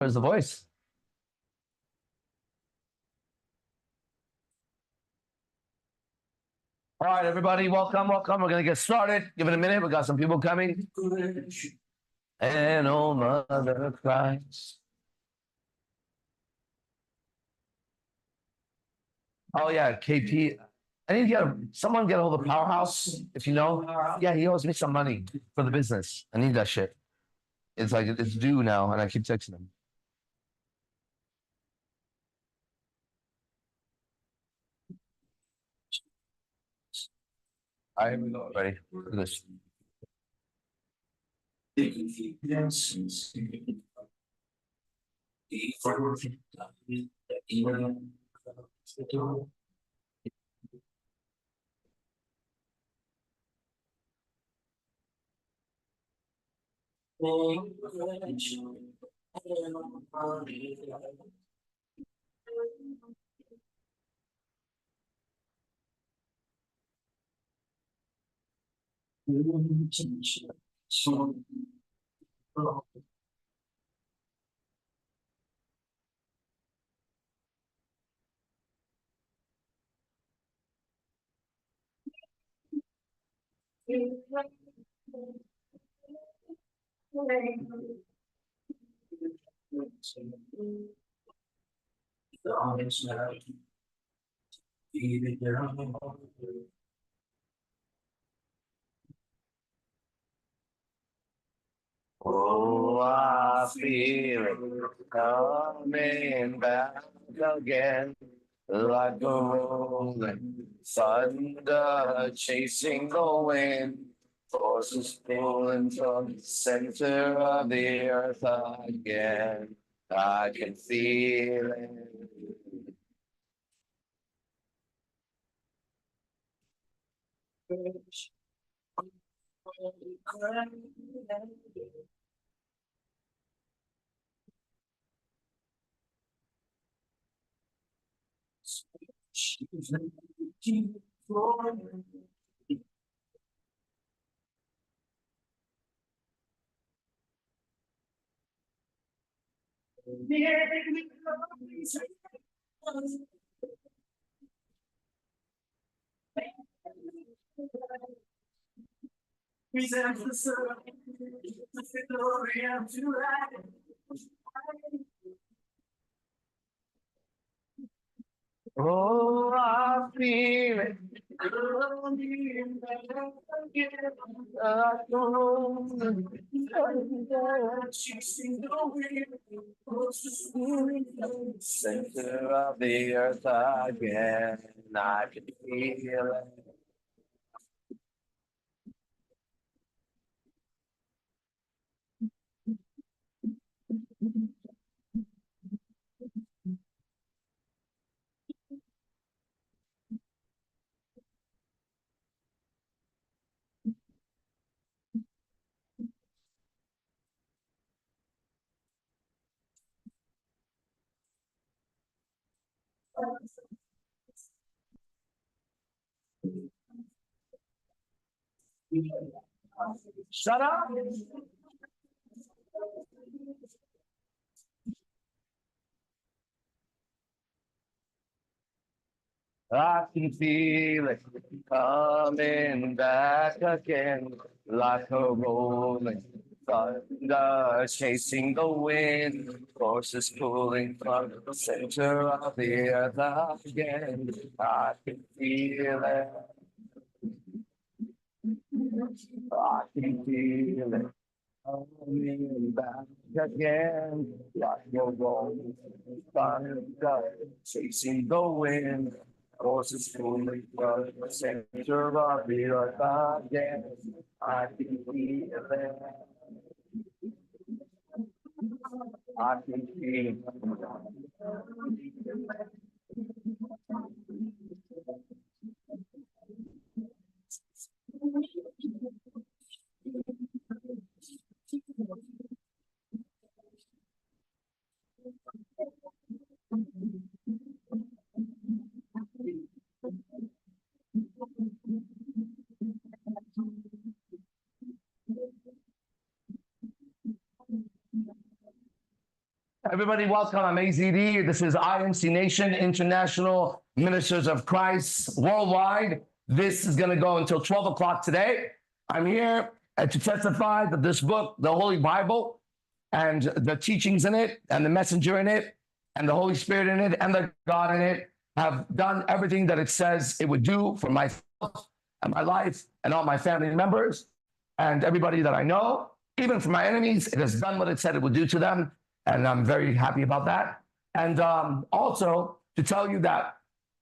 Where's the voice? All right, everybody, welcome. We're going to get started. Give it a minute. We got some people coming. And oh, mother Christ. Oh, yeah, KP. I need to get someone get a hold of Powerhouse, if you know. Yeah, he owes me some money for the business. I need that shit. It's like, it's due now, and I keep texting him. All right, here we go. Ready? Look at this. Oh, I feel it coming back again, like a rolling thunder chasing the wind, forces pulling from the center of the earth again. I can feel it. Oh, I feel it coming back again, like a rolling thunder chasing the wind, forces pulling from the center of the earth again. I can feel it. Shut up. I can feel it coming back again, like a rolling thunder chasing the wind, forces pulling from the center of the earth again. I can feel it. I can feel it coming back again, like a rolling thunder chasing the wind. Forces pulling from the center of the earth again. I can feel it. I can feel it. Everybody, welcome. I'm AZD. This is IMC Nation, International Ministers of Christ Worldwide. This is going to go until 12 o'clock today. I'm here to testify that this book, the Holy Bible, and the teachings in it, and the messenger in it, and the Holy Spirit in it, and the God in it, have done everything that it says it would do for myself and my life and all my family members and everybody that I know. Even for my enemies, it has done what it said it would do to them. And I'm very happy about that. And also to tell you that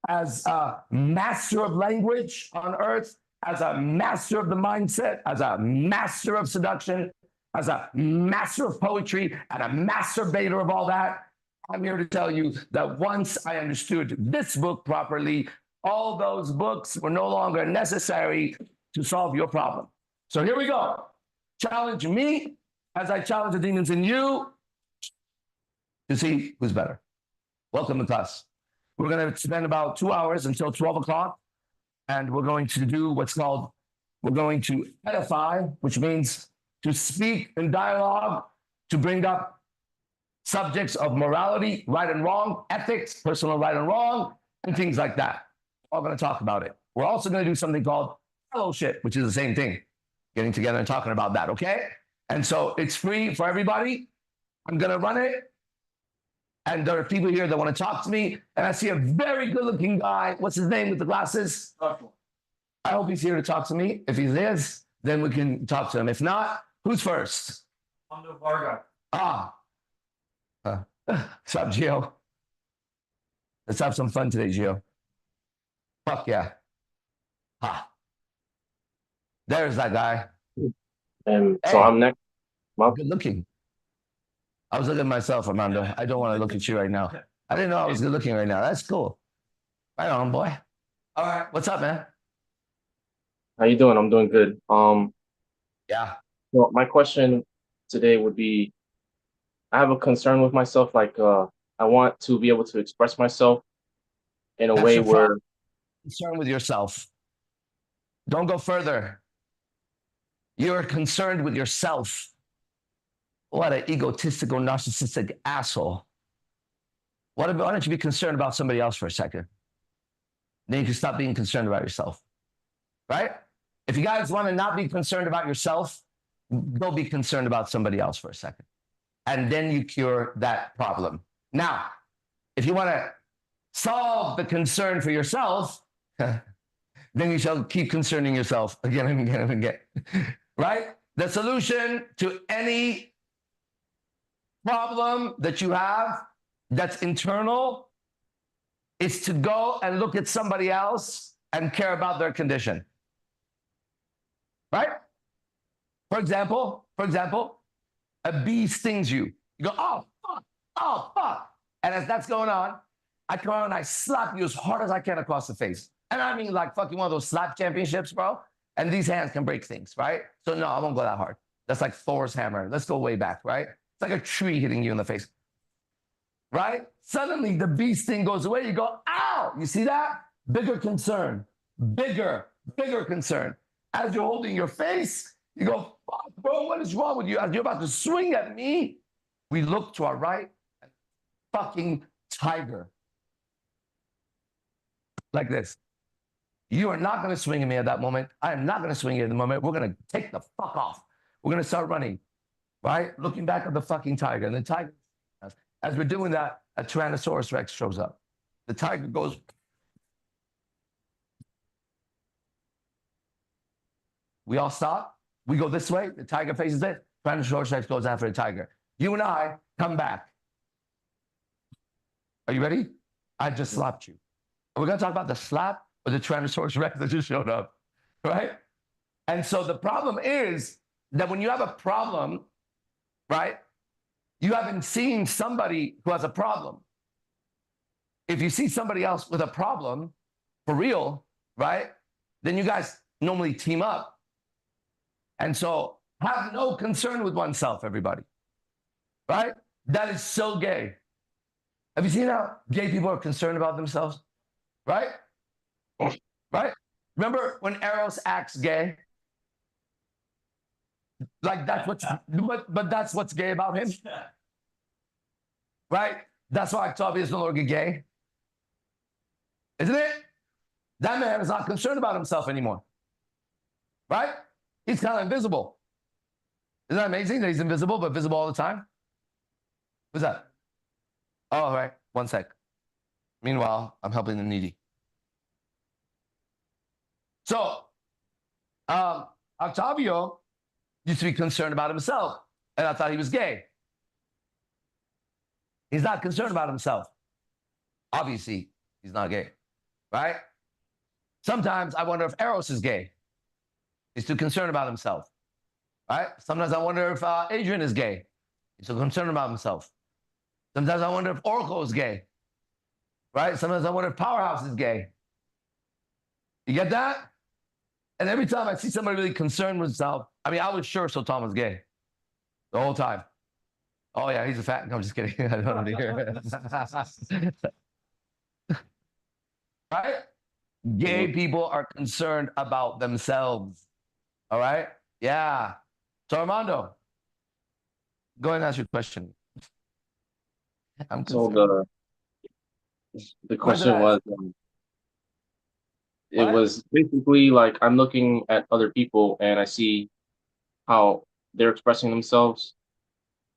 as a master of language on earth, as a master of the mindset, as a master of seduction, as a master of poetry, and a masturbator of all that, I'm here to tell you that once I understood this book properly, all those books were no longer necessary to solve your problem. So here we go. Challenge me as I challenge the demons in you to see who's better. Welcome to class. We're going to spend about 2 hours until 12 o'clock, and we're going to do what's called, we're going to edify, which means to speak in dialogue, to bring up subjects of morality, right and wrong, ethics, personal right and wrong, and things like that. We're going to talk about it. We're also going to do something called fellowship, which is the same thing, getting together and talking about that, okay? And so it's free for everybody. I'm going to run it. And there are people here that want to talk to me. And I see a very good-looking guy. What's his name with the glasses? I hope he's here to talk to me. If he is, then we can talk to him. If not, who's first? Varga. What's up, Gio? Let's have some fun today, Gio. Fuck yeah. There's that guy. And so I'm next. Good looking. I was looking at myself, Armando. I don't want to look at you right now. I didn't know I was good looking right now. That's cool. Right on, boy. All right. What's up, man? How you doing? I'm doing good. Yeah. Well, my question today would be, I have a concern with myself. Like, I want to be able to express myself in a way where... Concern with yourself. Don't go further. You're concerned with yourself. What an egotistical, narcissistic asshole. Why don't you be concerned about somebody else for a second? Then you can stop being concerned about yourself, right? If you guys want to not be concerned about yourself, go be concerned about somebody else for a second. And then you cure that problem. Now, if you want to solve the concern for yourself, then you shall keep concerning yourself again and again and again, right? The solution to any problem that you have that's internal is to go and look at somebody else and care about their condition, right? For example, a bee stings you. You go, oh, fuck. And as that's going on, I come out and I slap you as hard as I can across the face. And I mean like fucking one of those slap championships, bro. And these hands can break things, right? So no, I won't go that hard. That's like Thor's hammer. Let's go way back, right? It's like a tree hitting you in the face, right? Suddenly the bee sting goes away. You go, ow! You see that? Bigger concern, bigger concern. As you're holding your face, you go, fuck, bro, what is wrong with you? As you're about to swing at me, we look to our right, fucking tiger. Like this. You are not going to swing at me at that moment. I am not going to swing at you at the moment. We're going to take the fuck off. We're going to start running, right? Looking back at the fucking tiger. And the tiger, as we're doing that, a Tyrannosaurus Rex shows up. The tiger goes. We all stop. We go this way. The tiger faces it. Tyrannosaurus Rex goes after the tiger. You and I come back. Are you ready? I just slapped you. We're going to talk about the slap or the Tyrannosaurus Rex that just showed up, right? And so the problem is that when you have a problem, right, you haven't seen somebody who has a problem. If you see somebody else with a problem, for real, right, then you guys normally team up. And so have no concern with oneself, everybody, right? That is so gay. Have you seen how gay people are concerned about themselves? Right? Right? Remember when Eros acts gay? Like that's what's, but that's what's gay about him. right? That's why Octavia is no longer gay. Isn't it? That man is not concerned about himself anymore. Right? He's kind of invisible. Isn't that amazing that he's invisible, but visible all the time? Who's that? Oh, all right. One sec. Meanwhile, I'm helping the needy. So, Octavio used to be concerned about himself, and I thought he was gay. He's not concerned about himself. Obviously, he's not gay, right? Sometimes I wonder if Eros is gay. He's too concerned about himself, right? Sometimes I wonder if Adrian is gay. He's too concerned about himself. Sometimes I wonder if Oracle is gay, right? Sometimes I wonder if Powerhouse is gay. You get that? And every time I see somebody really concerned with himself, I mean, I was sure Sultan was gay the whole time. Oh, yeah, he's a fat. No, I'm just kidding. I don't want to hear. Right? Gay people are concerned about themselves. All right? Yeah. So, Armando, go ahead and ask your question. I'm So the question was, it was basically like I'm looking at other people and I see how they're expressing themselves,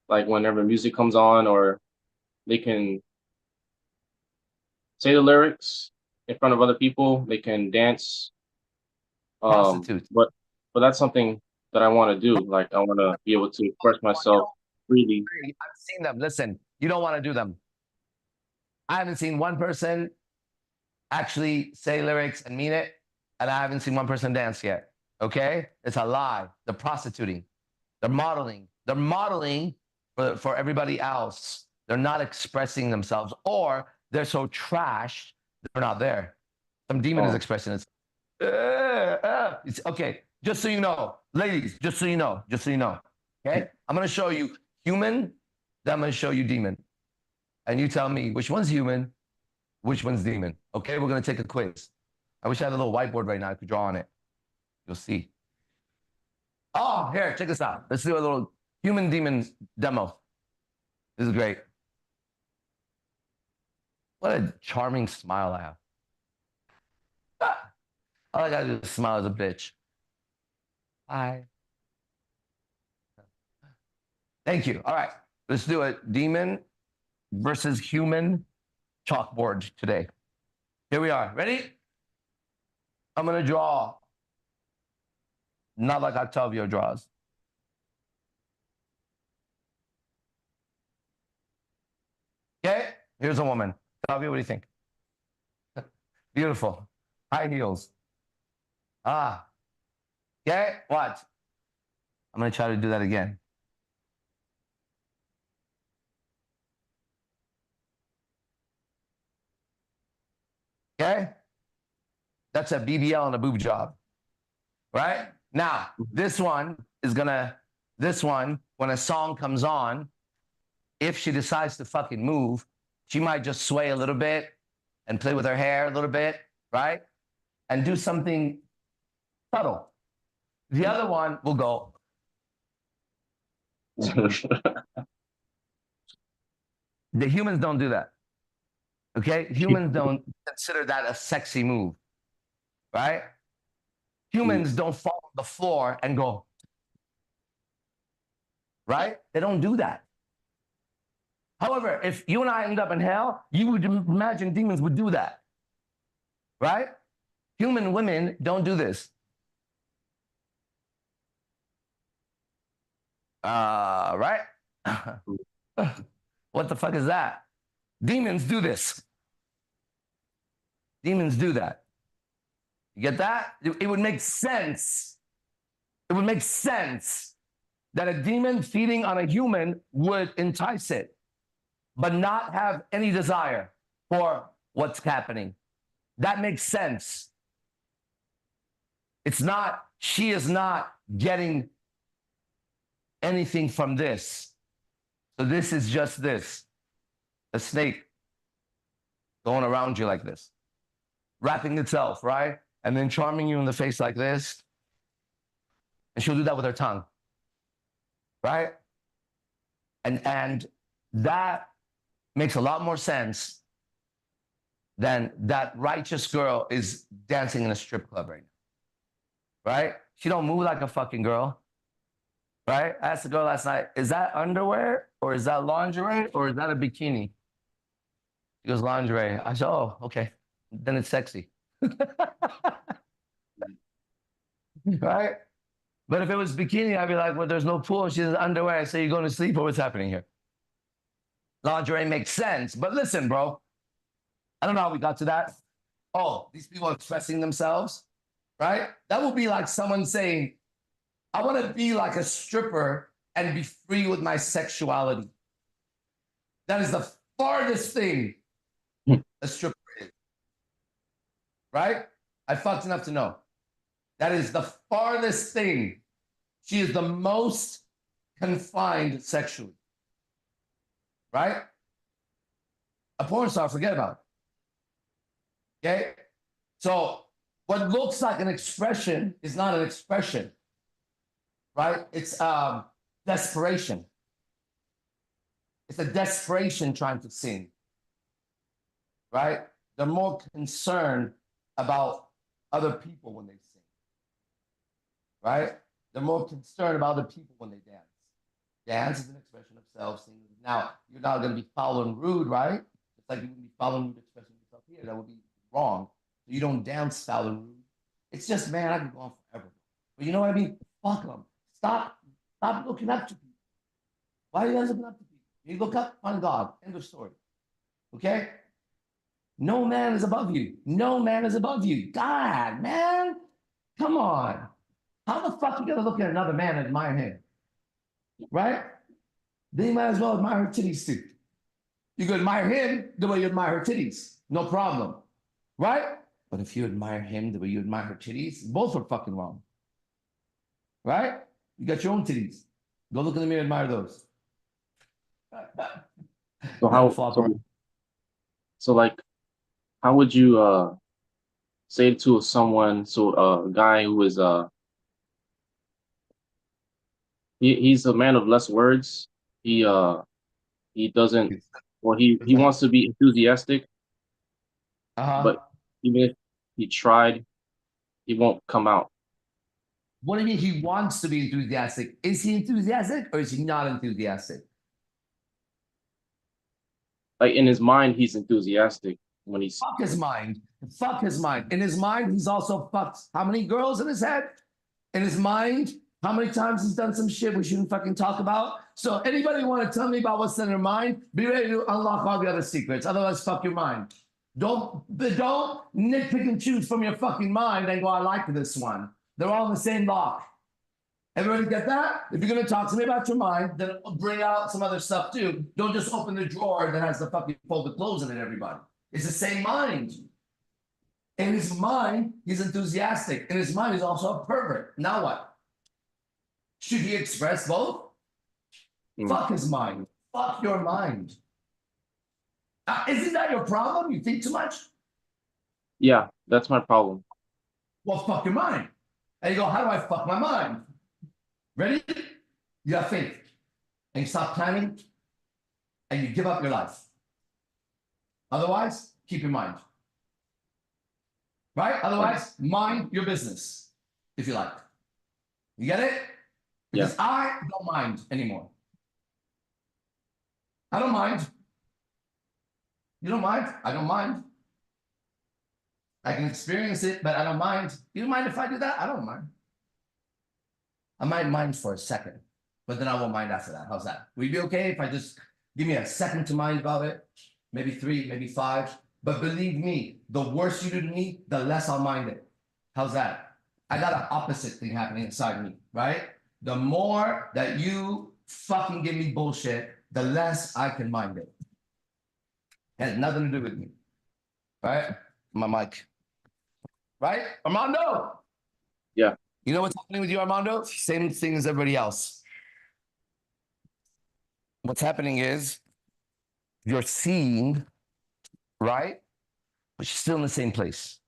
like whenever music comes on, or they can say the lyrics in front of other people, they can dance. Prostitute. But that's something that I want to do. Like I want to be able to express myself freely. I've seen them. Listen, you don't want to do them. I haven't seen one person actually say lyrics and mean it, and I haven't seen one person dance yet. Okay? It's a lie. They're prostituting. They're modeling. They're modeling for everybody else. They're not expressing themselves, or they're so trashed, they're not there. Some demon is expressing it. Okay, just so you know, ladies, just so you know, okay? I'm going to show you human, then I'm going to show you demon. And you tell me which one's human, which one's demon. Okay, we're going to take a quiz. I wish I had a little whiteboard right now. I could draw on it. You'll see. Oh, here, check this out. Let's do a little human demon demo. This is great. What a charming smile I have. All I gotta do is smile as a bitch. Hi. Thank you. All right, let's do a demon versus human chalkboard today. Here we are. Ready? I'm gonna draw. Not like Octavio draws. Okay, here's a woman. Octavio, what do you think? Beautiful. High heels. Ah. Okay, watch. I'm gonna try to do that again. Okay? That's a BBL and a boob job. Right? Now, this one, when a song comes on, if she decides to fucking move, she might just sway a little bit and play with her hair a little bit, right? And do something subtle. The other one will go. The humans don't do that. Okay? Humans don't consider that a sexy move, right? Humans don't fall on the floor and go, right? They don't do that. However, if you and I end up in hell, you would imagine demons would do that, right? Human women don't do this. Right? What the fuck is that? Demons do this. Demons do that. You get that? It would make sense. It would make sense that a demon feeding on a human would entice it, but not have any desire for what's happening. That makes sense. It's not, she is not getting anything from this. So this is just this. A snake going around you like this, wrapping itself, right? And then charming you in the face like this. And she'll do that with her tongue, right? And that makes a lot more sense than that righteous girl is dancing in a strip club right now. Right? She don't move like a fucking girl. Right? I asked the girl last night, is that underwear or is that lingerie or is that a bikini? She goes, lingerie. I said, oh, okay. Then it's sexy. Right? But if it was bikini, I'd be like, well, there's no pool. She says, underwear. I say, you going to sleep or what's happening here? Lingerie makes sense. But listen, bro, I don't know how we got to that. Oh, these people are expressing themselves, right? That would be like someone saying, I want to be like a stripper and be free with my sexuality. That is the farthest thing a stripper is, right? I fucked enough to know. That is the farthest thing. She is the most confined sexually, right? A porn star, forget about it. Okay? So what looks like an expression is not an expression, right? It's desperation. It's a desperation trying to sing, right? They're more concerned about other people when they sing, right? They're more concerned about other people when they dance. Dance is an expression of self. Singing. Now, you're not going to be foul and rude, right? It's like you wouldn't be foul and rude expressing yourself here. That would be wrong. So you don't dance foul and rude. It's just, man, I could go on forever. But you know what I mean? Fuck them. Stop looking up to people. Why are you guys looking up to people? You look up on God. End of story. Okay? No man is above you. No man is above you. God, man. Come on. How the fuck you gonna look at another man and admire him? Right? Then you might as well admire her titties too. You can admire him the way you admire her titties. No problem. Right? But if you admire him the way you admire her titties, both are fucking wrong. Right? You got your own titties. Go look in the mirror and admire those. So like, how would you say to someone, a guy who is he's a man of less words. He doesn't, or he wants to be enthusiastic, but even if he tried, he won't come out. What do you mean he wants to be enthusiastic? Is he enthusiastic or is he not enthusiastic? Like in his mind, he's enthusiastic when he's fuck his mind. Fuck his mind. In his mind, he's also fucked how many girls in his head? In his mind, how many times he's done some shit we shouldn't fucking talk about? So anybody want to tell me about what's in their mind? Be ready to unlock all the other secrets. Otherwise, fuck your mind. Don't nitpick and choose from your fucking mind and go, I like this one. They're all in the same lock. Everybody get that? If you're going to talk to me about your mind, then bring out some other stuff too. Don't just open the drawer that has the fucking folded clothes in it, everybody. It's the same mind. In his mind, he's enthusiastic. In his mind, he's also a pervert. Now what? Should he express both? Fuck his mind. Fuck your mind. Isn't that your problem? You think too much? Yeah, that's my problem. Well, fuck your mind. And you go, how do I fuck my mind? Ready? You have faith. And you stop planning. And you give up your life. Otherwise, keep your mind. Right? Otherwise, mind your business, if you like. You get it? Because I don't mind anymore. I don't mind. You don't mind? I don't mind. I can experience it, but I don't mind. You don't mind if I do that? I don't mind. I might mind for a second, but then I won't mind after that. How's that? Would you be okay if I just give me a second to mind about it? Maybe 3, maybe 5. But believe me, the worse you do to me, the less I'll mind it. How's that? I got an opposite thing happening inside me, right? The more that you fucking give me bullshit, the less I can mind it. It has nothing to do with me, right? My mic. Right? Armando! Yeah. You know what's happening with you, Armando? Same thing as everybody else. What's happening is you're seeing, right? But you're still in the same place.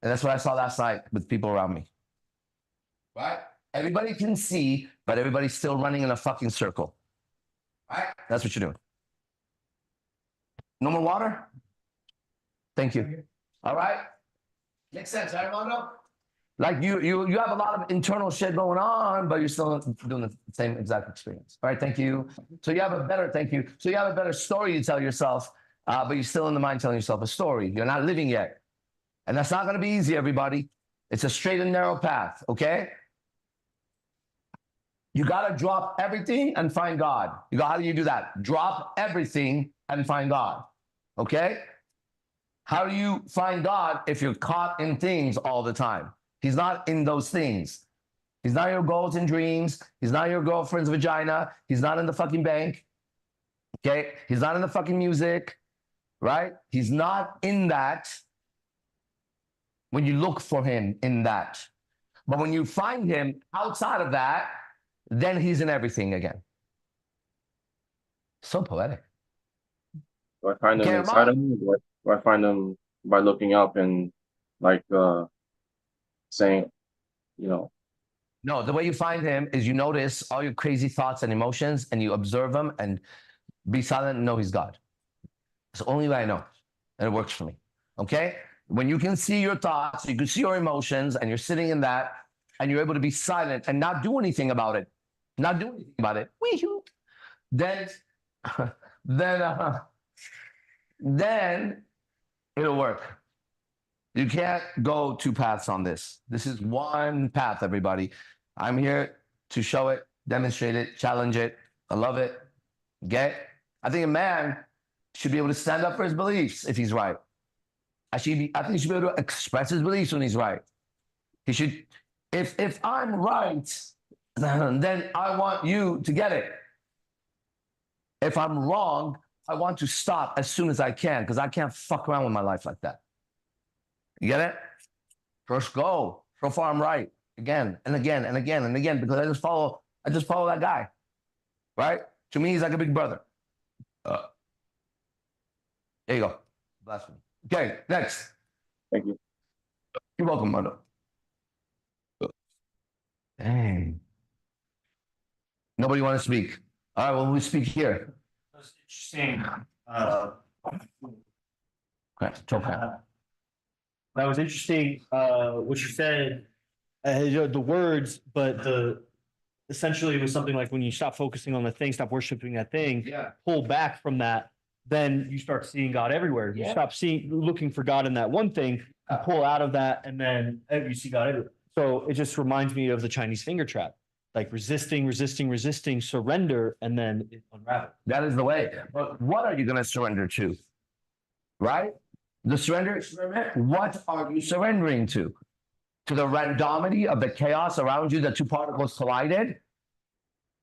And that's what I saw last night with people around me. Right? Everybody can see, but everybody's still running in a fucking circle. Right? That's what you're doing. No more water? Thank you. All right. Makes sense, right, Armando? Like you have a lot of internal shit going on, but you're still doing the same exact experience. All right, thank you. So you have a better, thank you. So you have a better story you tell yourself, but you're still in the mind telling yourself a story. You're not living yet. And that's not going to be easy, everybody. It's a straight and narrow path, okay? You got to drop everything and find God. How do you do that? Drop everything and find God, okay? How do you find God if you're caught in things all the time? He's not in those things. He's not your goals and dreams. He's not your girlfriend's vagina. He's not in the fucking bank. Okay? He's not in the fucking music, right? He's not in that when you look for him in that. But when you find him outside of that, then he's in everything again. So poetic. Do I find them inside of me, or do I find them by looking up and like saying, you know? No, the way you find him is you notice all your crazy thoughts and emotions and you observe them and be silent and know he's God. It's the only way I know. And it works for me. Okay? When you can see your thoughts, you can see your emotions, and you're sitting in that, and you're able to be silent and not do anything about it. Not do anything about it. Then, then it'll work. You can't go two paths on this. This is one path, everybody. I'm here to show it, demonstrate it, challenge it. I love it. Okay? I think a man should be able to stand up for his beliefs if he's right. I think he should be able to express his beliefs when he's right. He should, if I'm right, then I want you to get it. If I'm wrong, I want to stop as soon as I can, because I can't fuck around with my life like that. You get it? First go. So far I'm right. Again and again and again and again, because I just follow that guy. Right? To me, he's like a big brother. There you go. Blasphemy. Okay, next. Thank you. You're welcome, Armando. Dang. Nobody want to speak. All right, well, we speak here. That's interesting. That was interesting. What you said, the words, but essentially it was something like when you stop focusing on the thing, stop worshiping that thing, pull back from that, then you start seeing God everywhere. You stop looking for God in that one thing, you pull out of that, and then you see God everywhere. So it just reminds me of the Chinese finger trap. Like resisting, surrender, and then it unravels. That is the way. But what are you going to surrender to? Right? The surrender experiment, what are you surrendering to? To the randomity of the chaos around you, the two particles collided?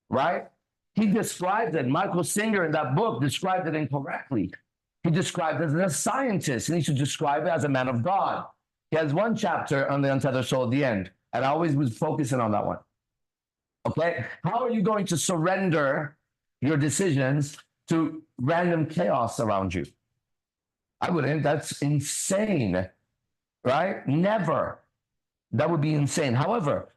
Right? He described it. Michael Singer in that book described it incorrectly. He described it as a scientist. He needs to describe it as a man of God. He has one chapter on the Untethered Soul at the end, and I always was focusing on that one. Okay? How are you going to surrender your decisions to random chaos around you? I wouldn't. That's insane, right? Never. That would be insane. However,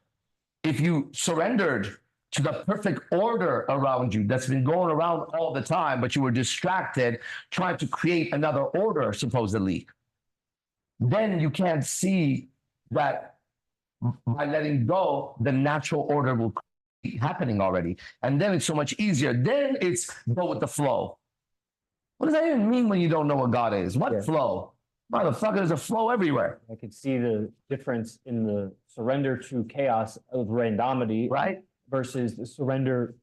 if you surrendered to the perfect order around you that's been going around all the time, but you were distracted trying to create another order, supposedly, then you can't see that by letting go, the natural order will be happening already. And then it's so much easier. Then it's go with the flow. What does that even mean when you don't know what God is? What flow? Motherfucker, there's a flow everywhere. I could see the difference in the surrender to chaos of randomity, right? Versus the surrender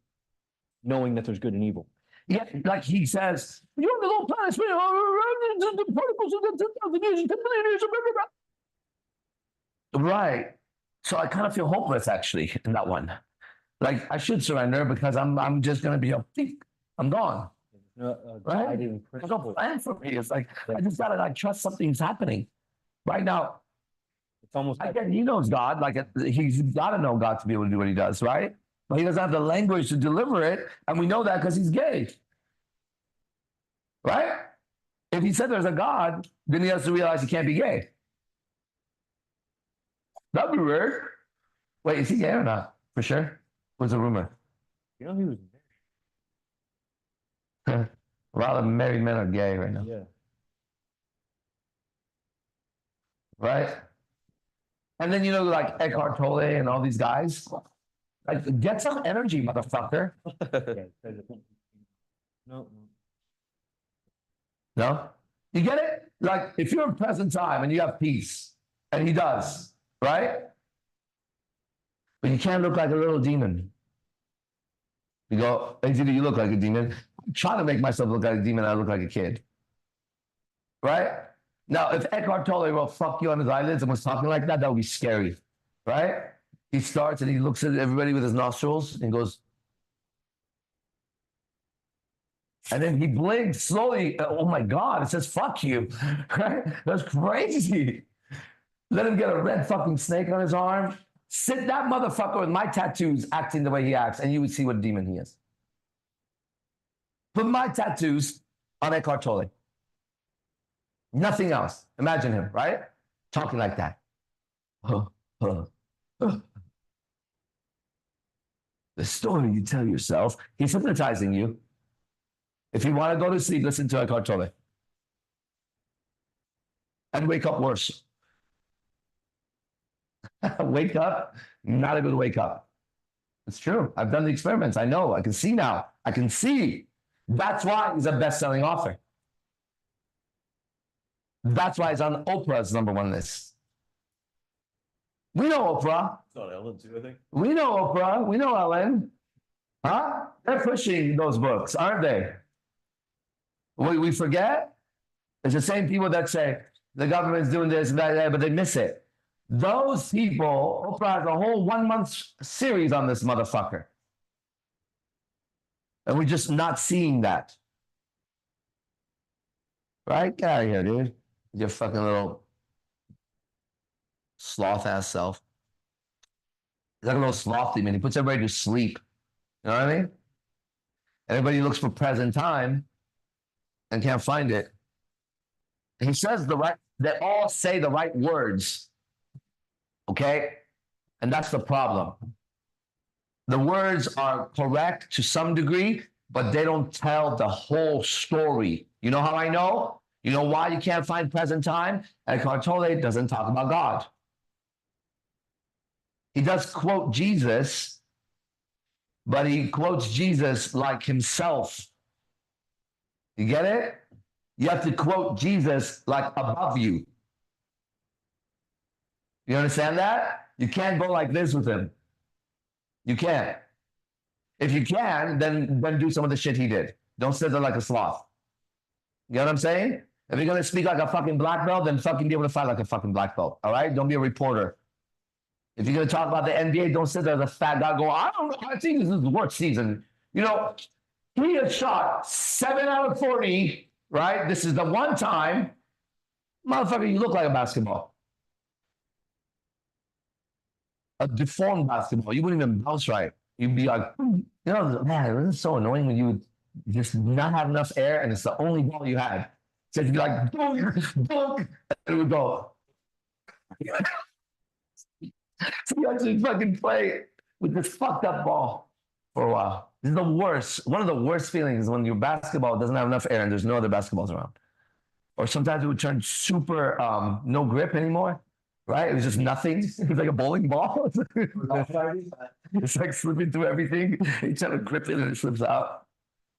knowing that there's good and evil. Yeah, like he says, you're on the little planet, the particles of the 10,000 years, 10 million years, right. So I kind of feel hopeless actually in that one. Like I should surrender because I'm just gonna be I'm gone. Right? There's no plan for me. It's like I just gotta like trust something's happening. Right now, it's almost again, he knows God, like he's gotta know God to be able to do what he does, right? But he doesn't have the language to deliver it, and we know that because he's gay. Right? If he said there's a God, then he has to realize he can't be gay. That'd be weird. Wait, is he gay or not? For sure? What's a rumor? You know he was A lot of married men are gay right now. Yeah. Right? And then, like Eckhart Tolle and all these guys, like, get some energy, motherfucker. No. No? You get it? Like, if you're in present time and you have peace, and he does, right? But you can't look like a little demon. You go, AZD, you look like a demon. I'm trying to make myself look like a demon. I look like a kid. Right? Now, if Eckhart Tolle wrote fuck you on his eyelids and was talking like that would be scary. Right? He starts and he looks at everybody with his nostrils and goes, and then he blinks slowly. Oh my God, it says fuck you. Right? That's crazy. Let him get a red fucking snake on his arm. Sit that motherfucker with my tattoos acting the way he acts, and you would see what demon he is. Put my tattoos on Eckhart Tolle. Nothing else. Imagine him, right? Talking like that. The story you tell yourself, he's hypnotizing you. If you want to go to sleep, listen to Eckhart Tolle. And wake up worse. Wake up, not able to wake up. It's true. I've done the experiments. I know. I can see now. I can see. That's why he's a best-selling author. That's why he's on Oprah's #1 list. We know Oprah. It's on Ellen too, I think. We know Oprah. We know Ellen. Huh? They're pushing those books, aren't they? We forget? It's the same people that say the government's doing this and that, but they miss it. Those people, Oprah has a whole 1-month series on this motherfucker. And we're just not seeing that. Right? Get out of here, dude. Your fucking little sloth-ass self. He's like a little sloth demon. He puts everybody to sleep. You know what I mean? Everybody looks for present time and can't find it. He says they all say the right words. Okay? And that's the problem. The words are correct to some degree, but they don't tell the whole story. You know how I know? You know why you can't find present time? Eckhart Tolle doesn't talk about God. He does quote Jesus, but he quotes Jesus like himself. You get it? You have to quote Jesus like above you. You understand that? You can't go like this with him. You can't. If you can, then do some of the shit he did. Don't sit there like a sloth. You know what I'm saying? If you're going to speak like a fucking black belt, then fucking be able to fight like a fucking black belt. All right? Don't be a reporter. If you're going to talk about the NBA, don't sit there as a fat guy go, I don't know. I think this is the worst season. You know, he has shot 7 out of 40, right? This is the one time. Motherfucker, you look like a basketball. A deformed basketball. You wouldn't even bounce right. You'd be like, you know, man, it's so annoying when you would just not have enough air and it's the only ball you had. So you'd be like, dunk, dunk, and it would go. So you actually fucking play with this fucked up ball for a while. This is the worst. One of the worst feelings is when your basketball doesn't have enough air and there's no other basketballs around. Or sometimes it would turn super no grip anymore. Right? It was just nothing. It was like a bowling ball. It's like slipping through everything. You try to grip it and it slips out.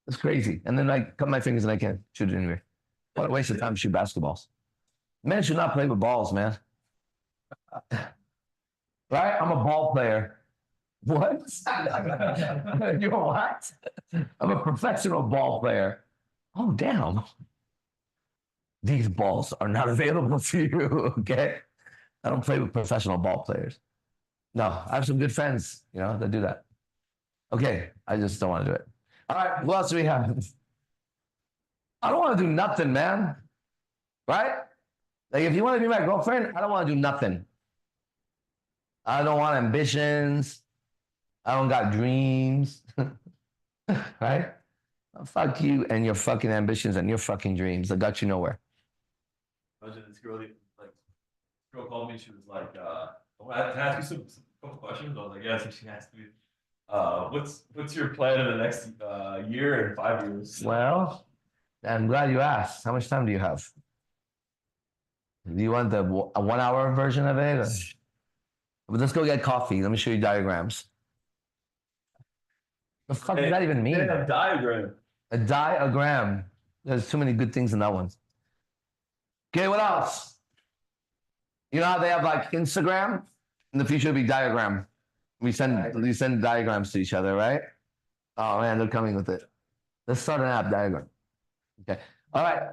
It's crazy. And then I cut my fingers and I can't shoot it anywhere. What a waste of time to shoot basketballs. Men should not play with balls, man. Right? I'm a ball player. What? You're what? I'm a professional ball player. Oh, damn. These balls are not available to you, okay? I don't play with professional ball players. No, I have some good friends, you know, that do that. Okay, I just don't want to do it. All right, what else do we have? I don't want to do nothing, man. Right? Like, if you want to be my girlfriend, I don't want to do nothing. I don't want ambitions. I don't got dreams. Right? Fuck you and your fucking ambitions and your fucking dreams that got you nowhere. Imagine this girl, girl called me. She was like, "Can I ask you some couple questions?" I was like, "Yeah." So she asked me, "What's your plan in the next year and 5 years?" Well, I'm glad you asked. How much time do you have? Do you want a 1 hour version of it? But let's go get coffee. Let me show you diagrams. The fuck does that even mean? A diagram. A diagram. There's too many good things in that one. Okay, what else? You know how they have like Instagram? In the future, it'll be diagram. We send diagrams to each other, right? Oh man, they're coming with it. Let's start an app diagram. Okay. All right.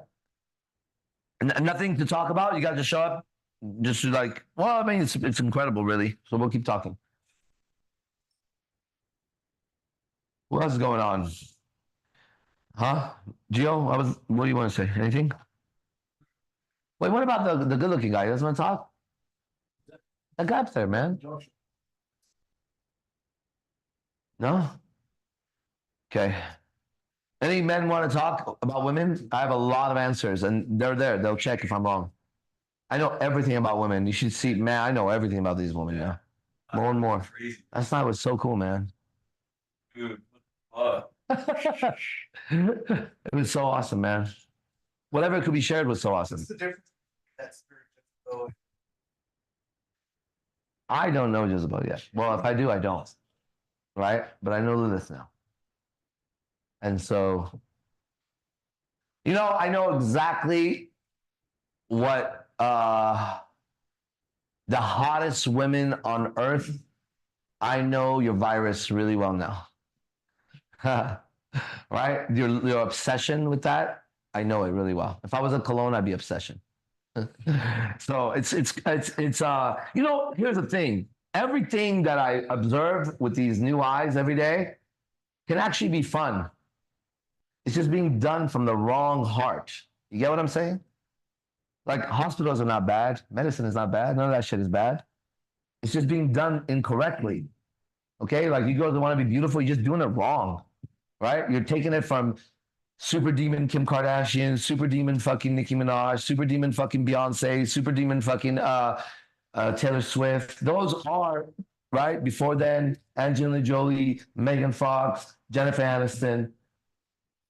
Nothing to talk about. You got to show up. Just like, well, I mean, it's incredible, really. So we'll keep talking. What else is going on? Huh? Gio, what do you want to say? Anything? Wait, what about the good-looking guy? He doesn't want to talk? That guy up there, man. No? Okay. Any men want to talk about women? I have a lot of answers, and they're there. They'll check if I'm wrong. I know everything about women. You should see, man, I know everything about these women now. More and more. That's not what's so cool, man. Dude, It was so awesome, man. Whatever could be shared was so awesome. What's the difference? That's I don't know Jezebel yet. Well, if I do, I don't. Right? But I know Lilith now. And so, I know exactly what the hottest women on earth. I know your virus really well now. Right? Your obsession with that, I know it really well. If I was a cologne, I'd be obsession. So it's here's the thing. Everything that I observe with these new eyes every day can actually be fun. It's just being done from the wrong heart. You get what I'm saying? Like hospitals are not bad. Medicine is not bad. None of that shit is bad. It's just being done incorrectly. Okay? Like you girls want to be beautiful, you're just doing it wrong. Right? You're taking it from super demon Kim Kardashian, super demon fucking Nicki Minaj, super demon fucking Beyonce, super demon fucking Taylor Swift. Those are, right? Before then, Angelina Jolie, Megan Fox, Jennifer Aniston,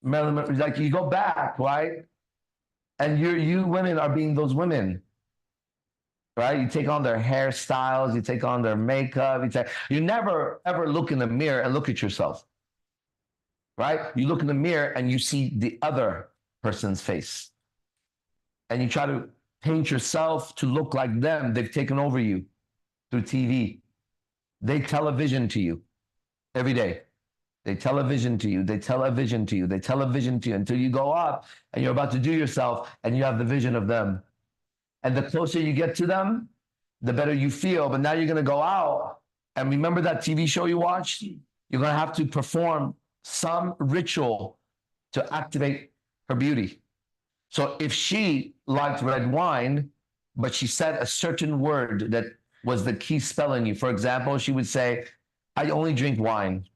Marilyn, like you go back, right? And you women are being those women, right? You take on their hairstyles, you take on their makeup. You never ever look in the mirror and look at yourself, right? You look in the mirror and you see the other person's face, and you try to paint yourself to look like them. They've taken over you through TV. They tell a vision to you every day. They tell a vision to you. They tell a vision to you. They tell a vision to you until you go up and you're about to do yourself and you have the vision of them. And the closer you get to them, the better you feel. But now you're going to go out and remember that TV show you watched? You're going to have to perform some ritual to activate her beauty. So if she liked red wine, but she said a certain word that was the key spell in you, for example, she would say, I only drink wine.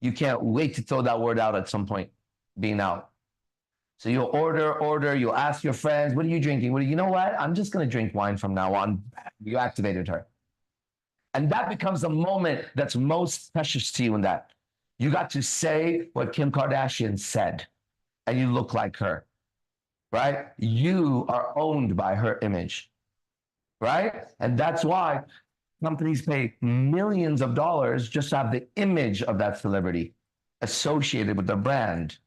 You can't wait to throw that word out at some point, being out. So you'll order, you'll ask your friends, what are you drinking? You know what? I'm just going to drink wine from now on. You activated her. And that becomes the moment that's most precious to you in that. You got to say what Kim Kardashian said, and you look like her, right? You are owned by her image, right? And that's why companies pay millions of dollars just to have the image of that celebrity associated with the brand.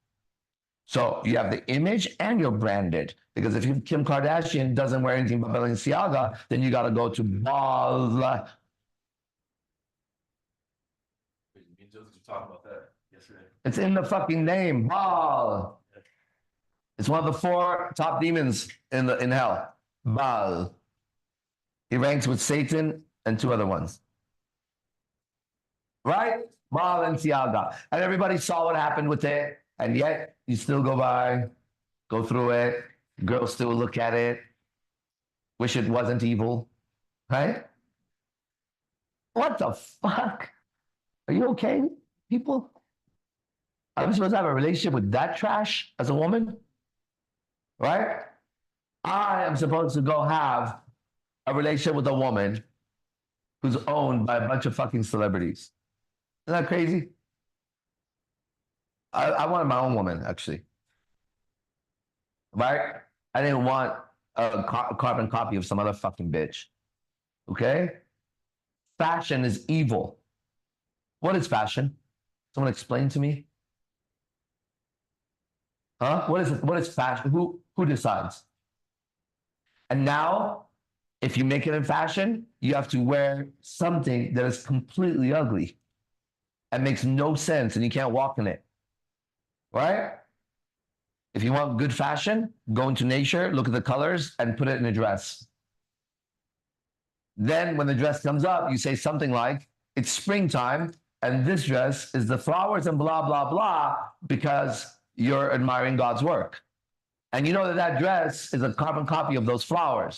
So you have the image and you're branded. Because if Kim Kardashian doesn't wear anything but Balenciaga, then you got to go to Bal. Talk about that yesterday. It's in the fucking name, Baal. It's one of the 4 top demons in hell. Baal. He ranks with Satan and 2 other ones. Right? Balenciaga. And everybody saw what happened with it. And yet you still go through it. Girls still look at it. Wish it wasn't evil. Right? What the fuck? Are you okay, people? I'm supposed to have a relationship with that trash as a woman? Right? I am supposed to go have a relationship with a woman who's owned by a bunch of fucking celebrities. Isn't that crazy? I wanted my own woman, actually. right? I didn't want a carbon copy of some other fucking bitch. Okay? Fashion is evil. What is fashion? Someone explain to me. Huh? What is it? What is fashion? Who decides? And now, if you make it in fashion, you have to wear something that is completely ugly and makes no sense, and you can't walk in it. Right? If you want good fashion, go into nature, look at the colors, and put it in a dress. Then, when the dress comes up, you say something like, "It's springtime, and this dress is the flowers and blah, blah, blah," because you're admiring God's work. And you know that that dress is a carbon copy of those flowers.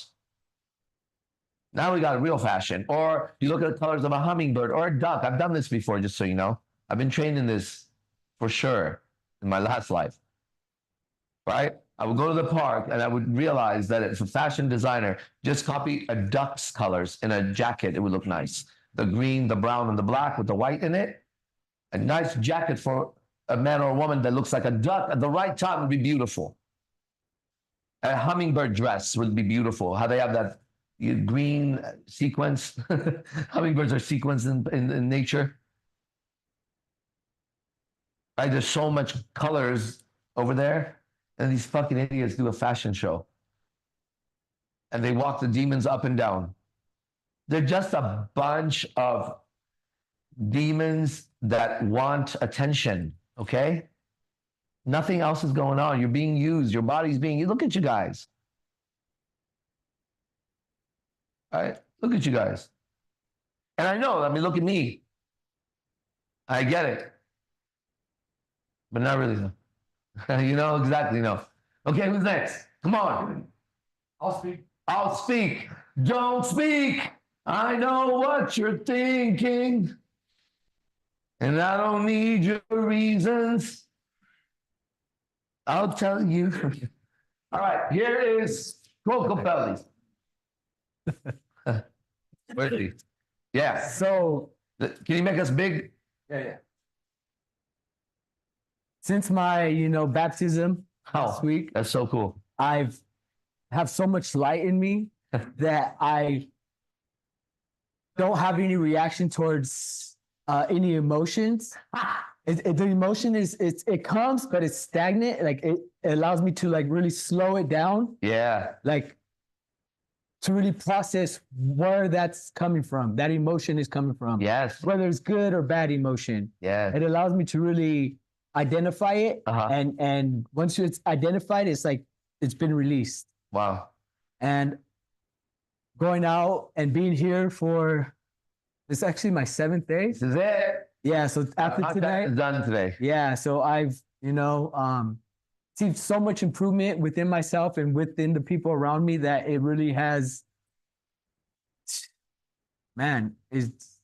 Now we got a real fashion. Or you look at the colors of a hummingbird or a duck. I've done this before, just so you know. I've been trained in this for sure in my last life. Right? I would go to the park and I would realize that if a fashion designer just copy a duck's colors in a jacket, it would look nice. The green, the brown, and the black with the white in it. A nice jacket for a man or a woman that looks like a duck at the right time would be beautiful. A hummingbird dress would be beautiful. How they have that green sequence. Hummingbirds are sequenced in nature. Right? There's so much colors over there. And these fucking idiots do a fashion show. And they walk the demons up and down. They're just a bunch of demons that want attention, okay? Nothing else is going on. You're being used. Your body's being used. Look at you guys. All right? Look at you guys. And I know, look at me. I get it. But not really, though. You know, exactly, no. Okay, who's next? Come on. I'll speak. I'll speak. Don't speak. I know what you're thinking. And I don't need your reasons. I'll tell you. All right, here is Coco Bellies. Where is he? Yeah. So, Can you make us big? yeah. Since my, baptism last week, That's so cool. I've have so much light in me that I don't have any reaction towards any emotions. The emotion it comes, but it's stagnant. Like it allows me to really slow it down. Yeah. Like to really process where that's coming from. That emotion is coming from. Yes. Whether it's good or bad emotion. Yeah. It allows me to really identify it. And once it's identified, it's like it's been released. Wow. And going out and being here for it's actually my 7th day. This is it. Yeah. So after tonight, it's done today. yeah. So I've, seen so much improvement within myself and within the people around me that it really has, man, it's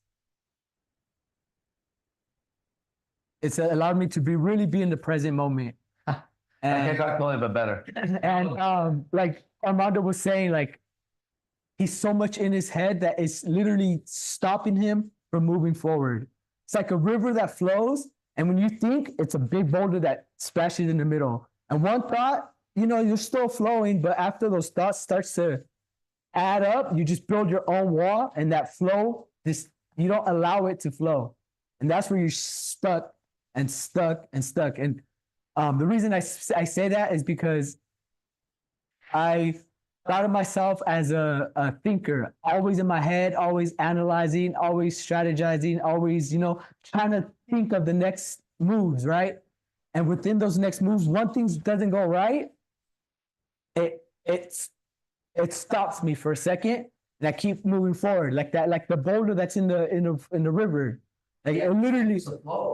allowed me to really be in the present moment. I can't call it, but better. And like Armando was saying, like he's so much in his head that it's literally stopping him from moving forward. It's like a river that flows, and when you think, it's a big boulder that splashes in the middle. And one thought, you're still flowing, but after those thoughts starts to add up, you just build your own wall, and that flow, you don't allow it to flow. And that's where you're stuck and stuck and stuck. And the reason I say that is because I thought of myself as a thinker, always in my head, always analyzing, always strategizing, always, trying to think of the next moves, right? And within those next moves, one thing doesn't go right, it stops me for a second, and I keep moving forward like that, like the boulder that's in the river. Like it literally,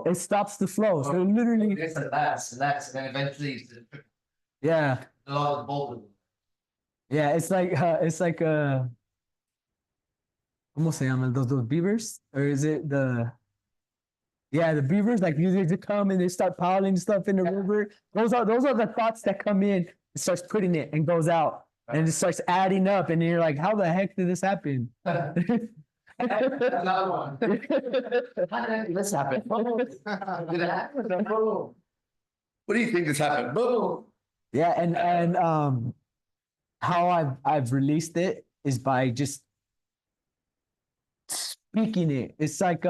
it stops the flow. So it literally, It's and then eventually, yeah, the boulder. yeah. It's like ¿cómo se llaman those beavers? Or is it the beavers? Like usually they come and they start piling stuff in the river. Those are the thoughts that come in. It starts putting it and goes out, and it starts adding up, and then you're like, how the heck did this happen? Another one. How did this happen? Did it happen? Boom. What do you think this happened? Boom. Yeah, and how I've released it is by just speaking it. It's like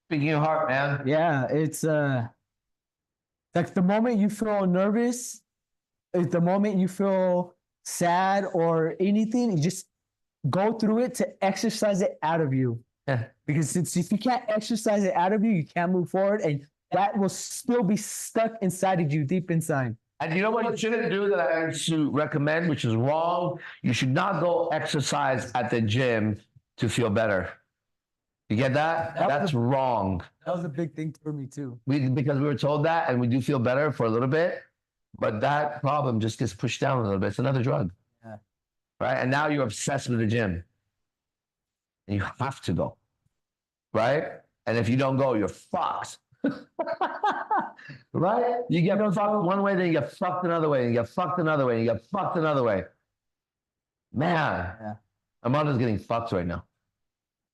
Speaking your heart, man. yeah, it's like the moment you feel nervous, is the moment you feel sad or anything, you just go through it to exercise it out of you. Yeah. Because if you can't exercise it out of you, you can't move forward, and that will still be stuck inside of you, deep inside. And you know what you shouldn't do that I used to recommend, which is wrong? You should not go exercise at the gym to feel better. You get that? That's wrong. That was a big thing for me too. Because we were told that, and we do feel better for a little bit, but that problem just gets pushed down a little bit. It's another drug. Yeah. Right? And now you're obsessed with the gym. And you have to go. Right? And if you don't go, you're fucked. Right? You get fucked one way, then you get fucked another way, and you get fucked another way, and you get fucked another way. Man. Yeah. Armando's getting fucked right now.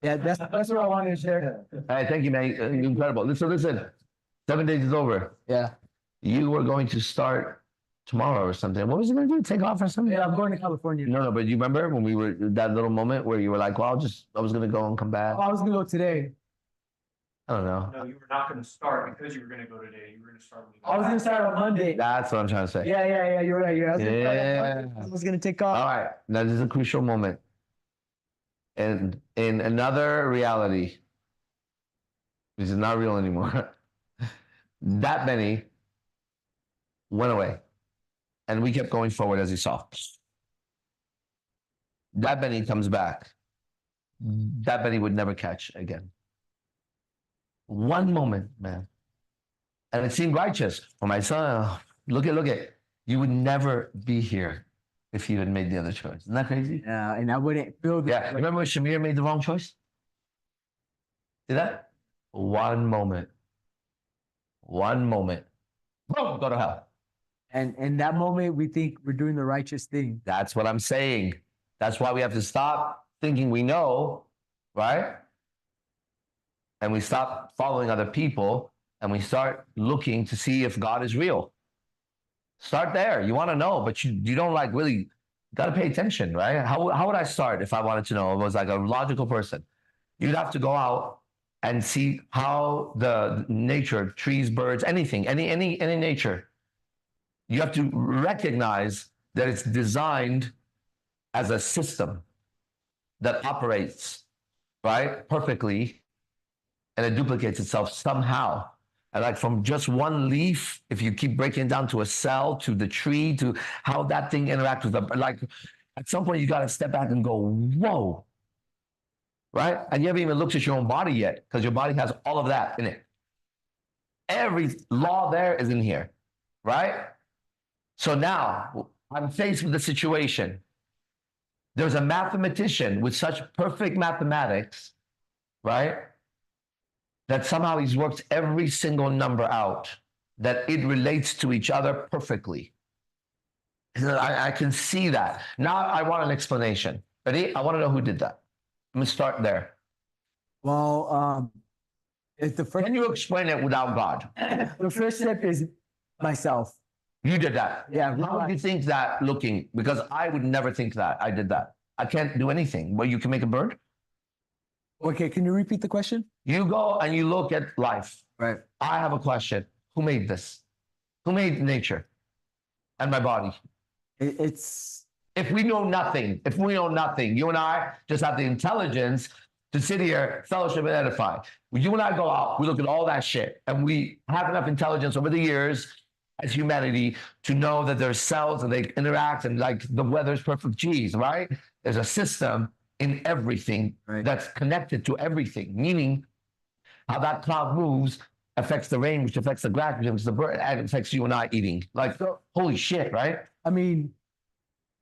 Yeah, that's what I wanted to share. All right, thank you, man. Incredible. Listen. 7 days is over. Yeah. You were going to start tomorrow or something. What was you going to do? Take off or something? Yeah, I'm going to California. No, but you remember when we were that little moment where you were like, well, I was going to go and come back. Oh, I was gonna go today. I don't know. No, you were not going to start because you were going to go today. You were going to start. I was gonna start on Monday. That's what I'm trying to say. Yeah. You're right. I was gonna start on Yeah. Monday. I was gonna take All off. right. Now, this is a crucial moment. And in another reality, this is not real anymore. That Bennie went away. And we kept going forward as you saw. That Bennie comes back. That Bennie would never catch again. One moment, man. And it seemed righteous. For my son, look at. You would never be here if you had made the other choice. Isn't that crazy? Yeah, and I wouldn't feel that. Yeah. Remember when Shamir made the wrong choice? See that? One moment. Boom, go to hell. And in that moment, we think we're doing the righteous thing. That's what I'm saying. That's why we have to stop thinking we know, right? And we stop following other people and we start looking to see if God is real. Start there. You want to know, but you don't like really got to pay attention, right? How would I start if I wanted to know? It was like a logical person. You'd have to go out and see how the nature, trees, birds, anything, any nature. You have to recognize that it's designed as a system that operates, right, perfectly, and it duplicates itself somehow. And like from just one leaf, if you keep breaking it down to a cell, to the tree, to how that thing interacts with the, like at some point you got to step back and go, whoa, right? And you haven't even looked at your own body yet because your body has all of that in it. Every law there is in here, right? So now I'm faced with a situation. There's a mathematician with such perfect mathematics, right? That somehow he's worked every single number out, that it relates to each other perfectly. I can see that. Now I want an explanation. Ready? I want to know who did that. I'm going to start there. Well, it's the first. Can you explain it without God? The first step is myself. You did that. Yeah. How would you think that looking? Because I would never think that I did that. I can't do anything. Well, you can make a bird? Okay, can you repeat the question? You go and you look at life. Right. I have a question. Who made this? Who made nature and my body? It's If we know nothing, you and I just have the intelligence to sit here, fellowship, and edify. You and I go out, we look at all that shit, and we have enough intelligence over the years as humanity to know that there's cells and they interact and like the weather's perfect cheese, right? There's a system in everything that's connected to everything, meaning how that cloud moves affects the rain, which affects the grass, which affects the bird, and affects you and I eating. Like, holy shit, right? I mean,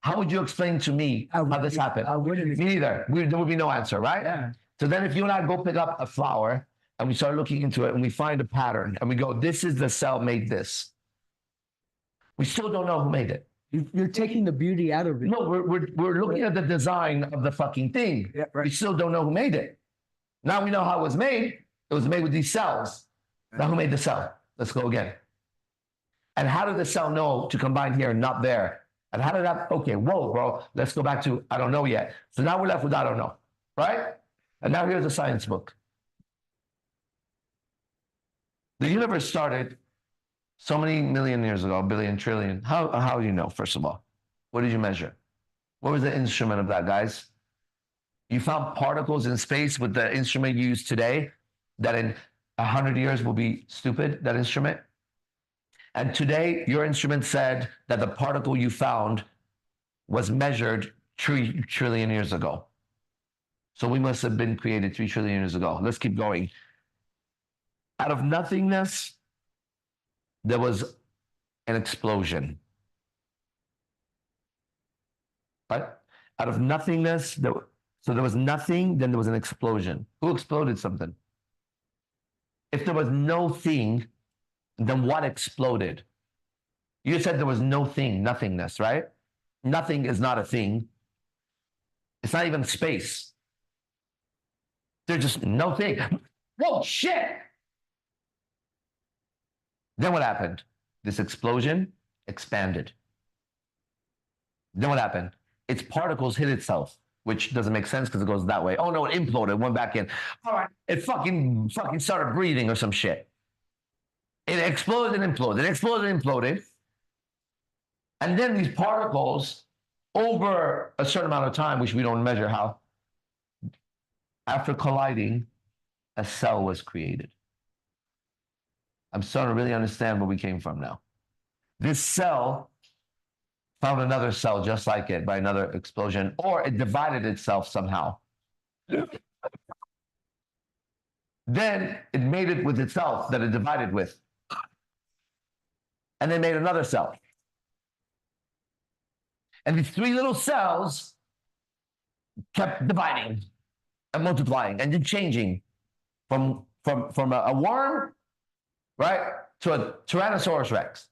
how would you explain to me how this happened? I wouldn't. Me neither. There would be no answer, right? Yeah. So then if you and I go pick up a flower and we start looking into it and we find a pattern and we go, this is the cell made this. We still don't know who made it. You're taking the beauty out of it. No, we're looking at the design of the fucking thing. Yeah, right. We still don't know who made it. Now we know how it was made. It was made with these cells. Now who made the cell? Let's go again. And how did the cell know to combine here and not there? And how did that, okay, whoa, bro, let's go back to I don't know yet. So now we're left with I don't know, right? And now here's a science book. The universe started so many million years ago, billion, trillion. How do you know, first of all? What did you measure? What was the instrument of that, guys? You found particles in space with the instrument you use today that in 100 years will be stupid, that instrument? And today, your instrument said that the particle you found was measured 3 trillion years ago. So we must have been created 3 trillion years ago. Let's keep going. Out of nothingness, there was an explosion. Right? Out of nothingness, so there was nothing, then there was an explosion. Who exploded something? If there was no thing, then what exploded? You said there was no thing, nothingness, right? Nothing is not a thing. It's not even space. There's just no thing. Whoa, shit! Then what happened? This explosion expanded. Then what happened? Its particles hit itself, which doesn't make sense because it goes that way. Oh no, it imploded, went back in. All right, it fucking started breathing or some shit. It exploded and imploded. It exploded and imploded. And then these particles, over a certain amount of time, which we don't measure how, after colliding, a cell was created. I'm starting to really understand where we came from now. This cell found another cell just like it by another explosion, or it divided itself somehow. Then it made it with itself that it divided with. And then made another cell. And these 3 little cells kept dividing and multiplying and then changing from a worm, right, to a Tyrannosaurus Rex.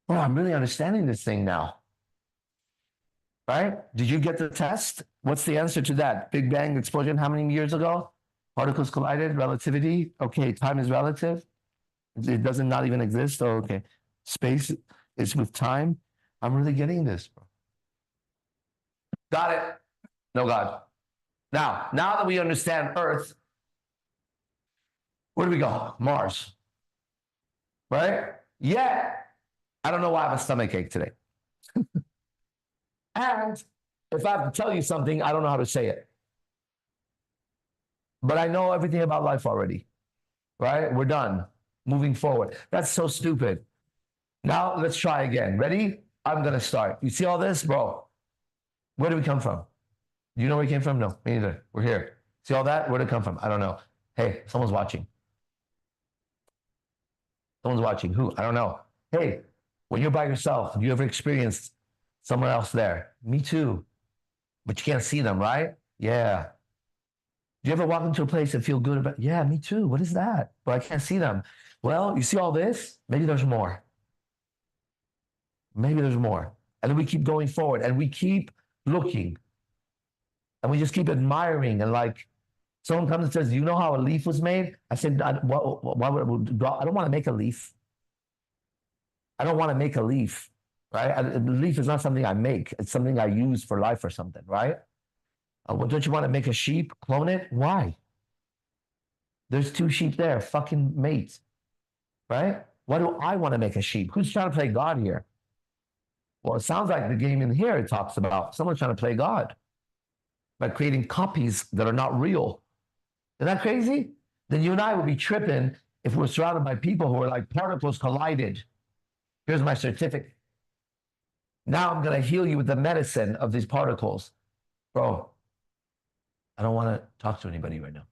Oh, I'm really understanding this thing now. Right? Did you get the test? What's the answer to that? Big Bang explosion, how many years ago? Particles collided, relativity. Okay, time is relative. It doesn't not even exist. Oh, okay. Space is with time. I'm really getting this, bro. Got it. No God. Now that we understand Earth, where do we go? Mars. Right? Yeah. I don't know why I have a stomachache today. And if I have to tell you something, I don't know how to say it. But I know everything about life already. Right? We're done. Moving forward. That's so stupid. Now let's try again. Ready? I'm going to start. You see all this, bro? Where do we come from? Do you know where we came from? No, me neither. We're here. See all that? Where did it come from? I don't know. Hey, someone's watching. Someone's watching. Who? I don't know. Hey, when you're by yourself, do you ever experience someone else there? Me too. But you can't see them, right? Yeah. Do you ever walk into a place and feel good about? Yeah, me too. What is that? But I can't see them. Well, you see all this? Maybe there's more. Maybe there's more. And then we keep going forward and we keep looking. And we just keep admiring. And like someone comes and says, do you know how a leaf was made? I said, I don't want to make a leaf. I don't want to make a leaf, right? A leaf is not something I make. It's something I use for life or something, right? Well, don't you want to make a sheep, clone it? Why? There's 2 sheep there, fucking mate, right? Why do I want to make a sheep? Who's trying to play God here? Well, it sounds like the game in here it talks about someone trying to play God by creating copies that are not real. Isn't that crazy? Then you and I would be tripping if we're surrounded by people who are like particles collided. Here's my certificate. Now I'm going to heal you with the medicine of these particles. Bro, I don't want to talk to anybody right now.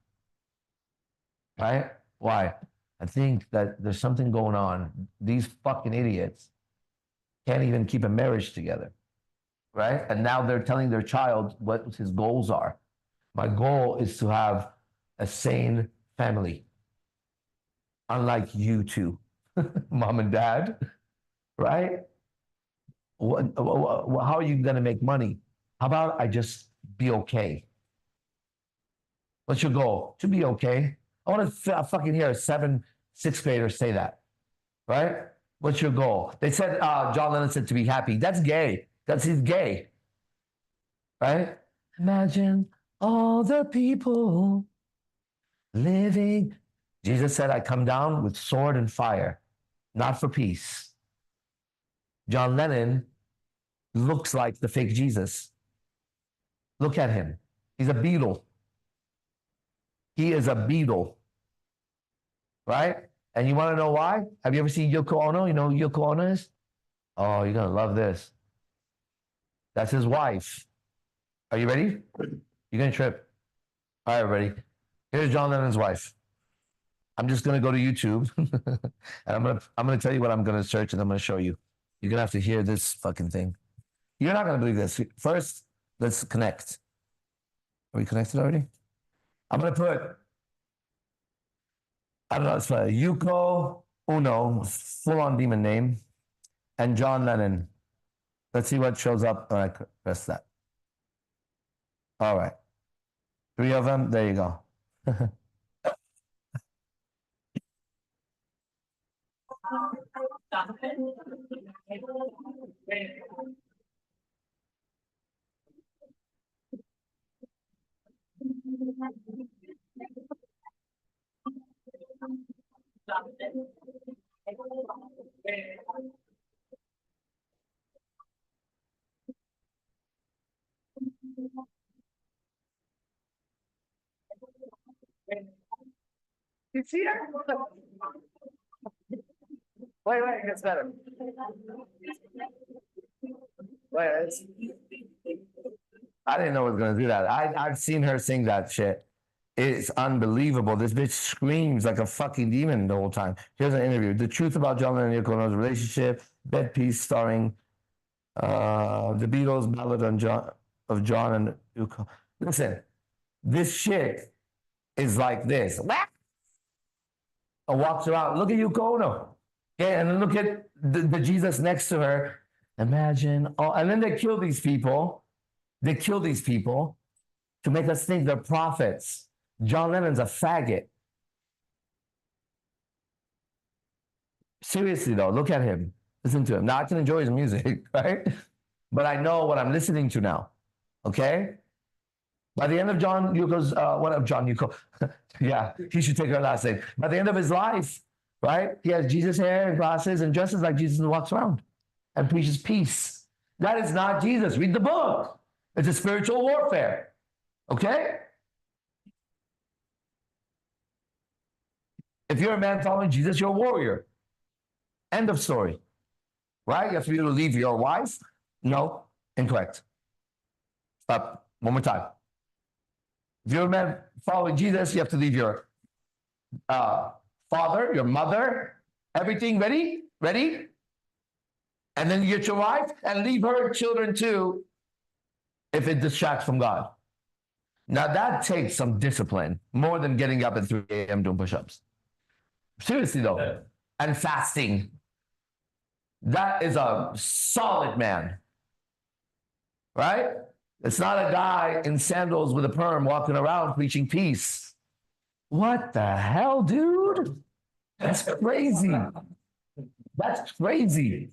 Right? Why? I think that there's something going on. These fucking idiots can't even keep a marriage together. Right? And now they're telling their child what his goals are. My goal is to have a sane family. Unlike you two, mom and dad. Right? How are you going to make money? How about I just be okay? What's your goal? To be okay. I want to fucking hear 7 sixth graders say that, right? What's your goal? They said, John Lennon said to be happy. That's gay. He's gay, right? Imagine all the people living. Jesus said, I come down with sword and fire, not for peace. John Lennon looks like the fake Jesus. Look at him. He's a beetle. He is a beetle, right? And you want to know why? Have you ever seen Yoko Ono? You know who Yoko Ono is? Oh, you're going to love this. That's his wife. Are you ready? You're going to trip. All right, everybody. Here's John Lennon's wife. I'm just going to go to YouTube and I'm going to tell you what I'm going to search and I'm going to show you. You're going to have to hear this fucking thing. You're not going to believe this. First, let's connect. Are we connected already? I'm going to put, I don't know, it's Yuko Uno, full-on demon name, and John Lennon. Let's see what shows up when I press that. All right. 3 of them. There you go. You see that? Wait, it gets better. Wait, I didn't know it was going to do that. I've seen her sing that shit. It's unbelievable. This bitch screams like a fucking demon the whole time. Here's an interview. The truth about John Lennon and Yoko Ono's relationship. Bed piece starring the Beatles ballad on John and Yoko. Listen, this shit is like this. Walks around. Look at Yoko Ono. Okay, and look at the Jesus next to her. Imagine. Oh, and then they kill these people. They kill these people to make us think they're prophets. John Lennon's a faggot. Seriously, though, look at him. Listen to him. Now, I can enjoy his music, right? But I know what I'm listening to now. Okay? By the end of John Yuko's, John Yuko? Yeah, he should take her last name. By the end of his life, right? He has Jesus hair and glasses and dresses like Jesus and walks around and preaches peace. That is not Jesus. Read the book. It's a spiritual warfare. Okay? If you're a man following Jesus, you're a warrior. End of story. Right? You have to be able to leave your wife? No. Incorrect. Stop. One more time. If you're a man following Jesus, you have to leave your father, your mother, everything. Ready? Ready? And then you get your wife and leave her children too if it distracts from God. Now that takes some discipline, more than getting up at 3 a.m. doing push-ups. Seriously though. Yeah. And fasting. That is a solid man. Right? It's not a guy in sandals with a perm walking around preaching peace. What the hell, dude? That's crazy. That's crazy.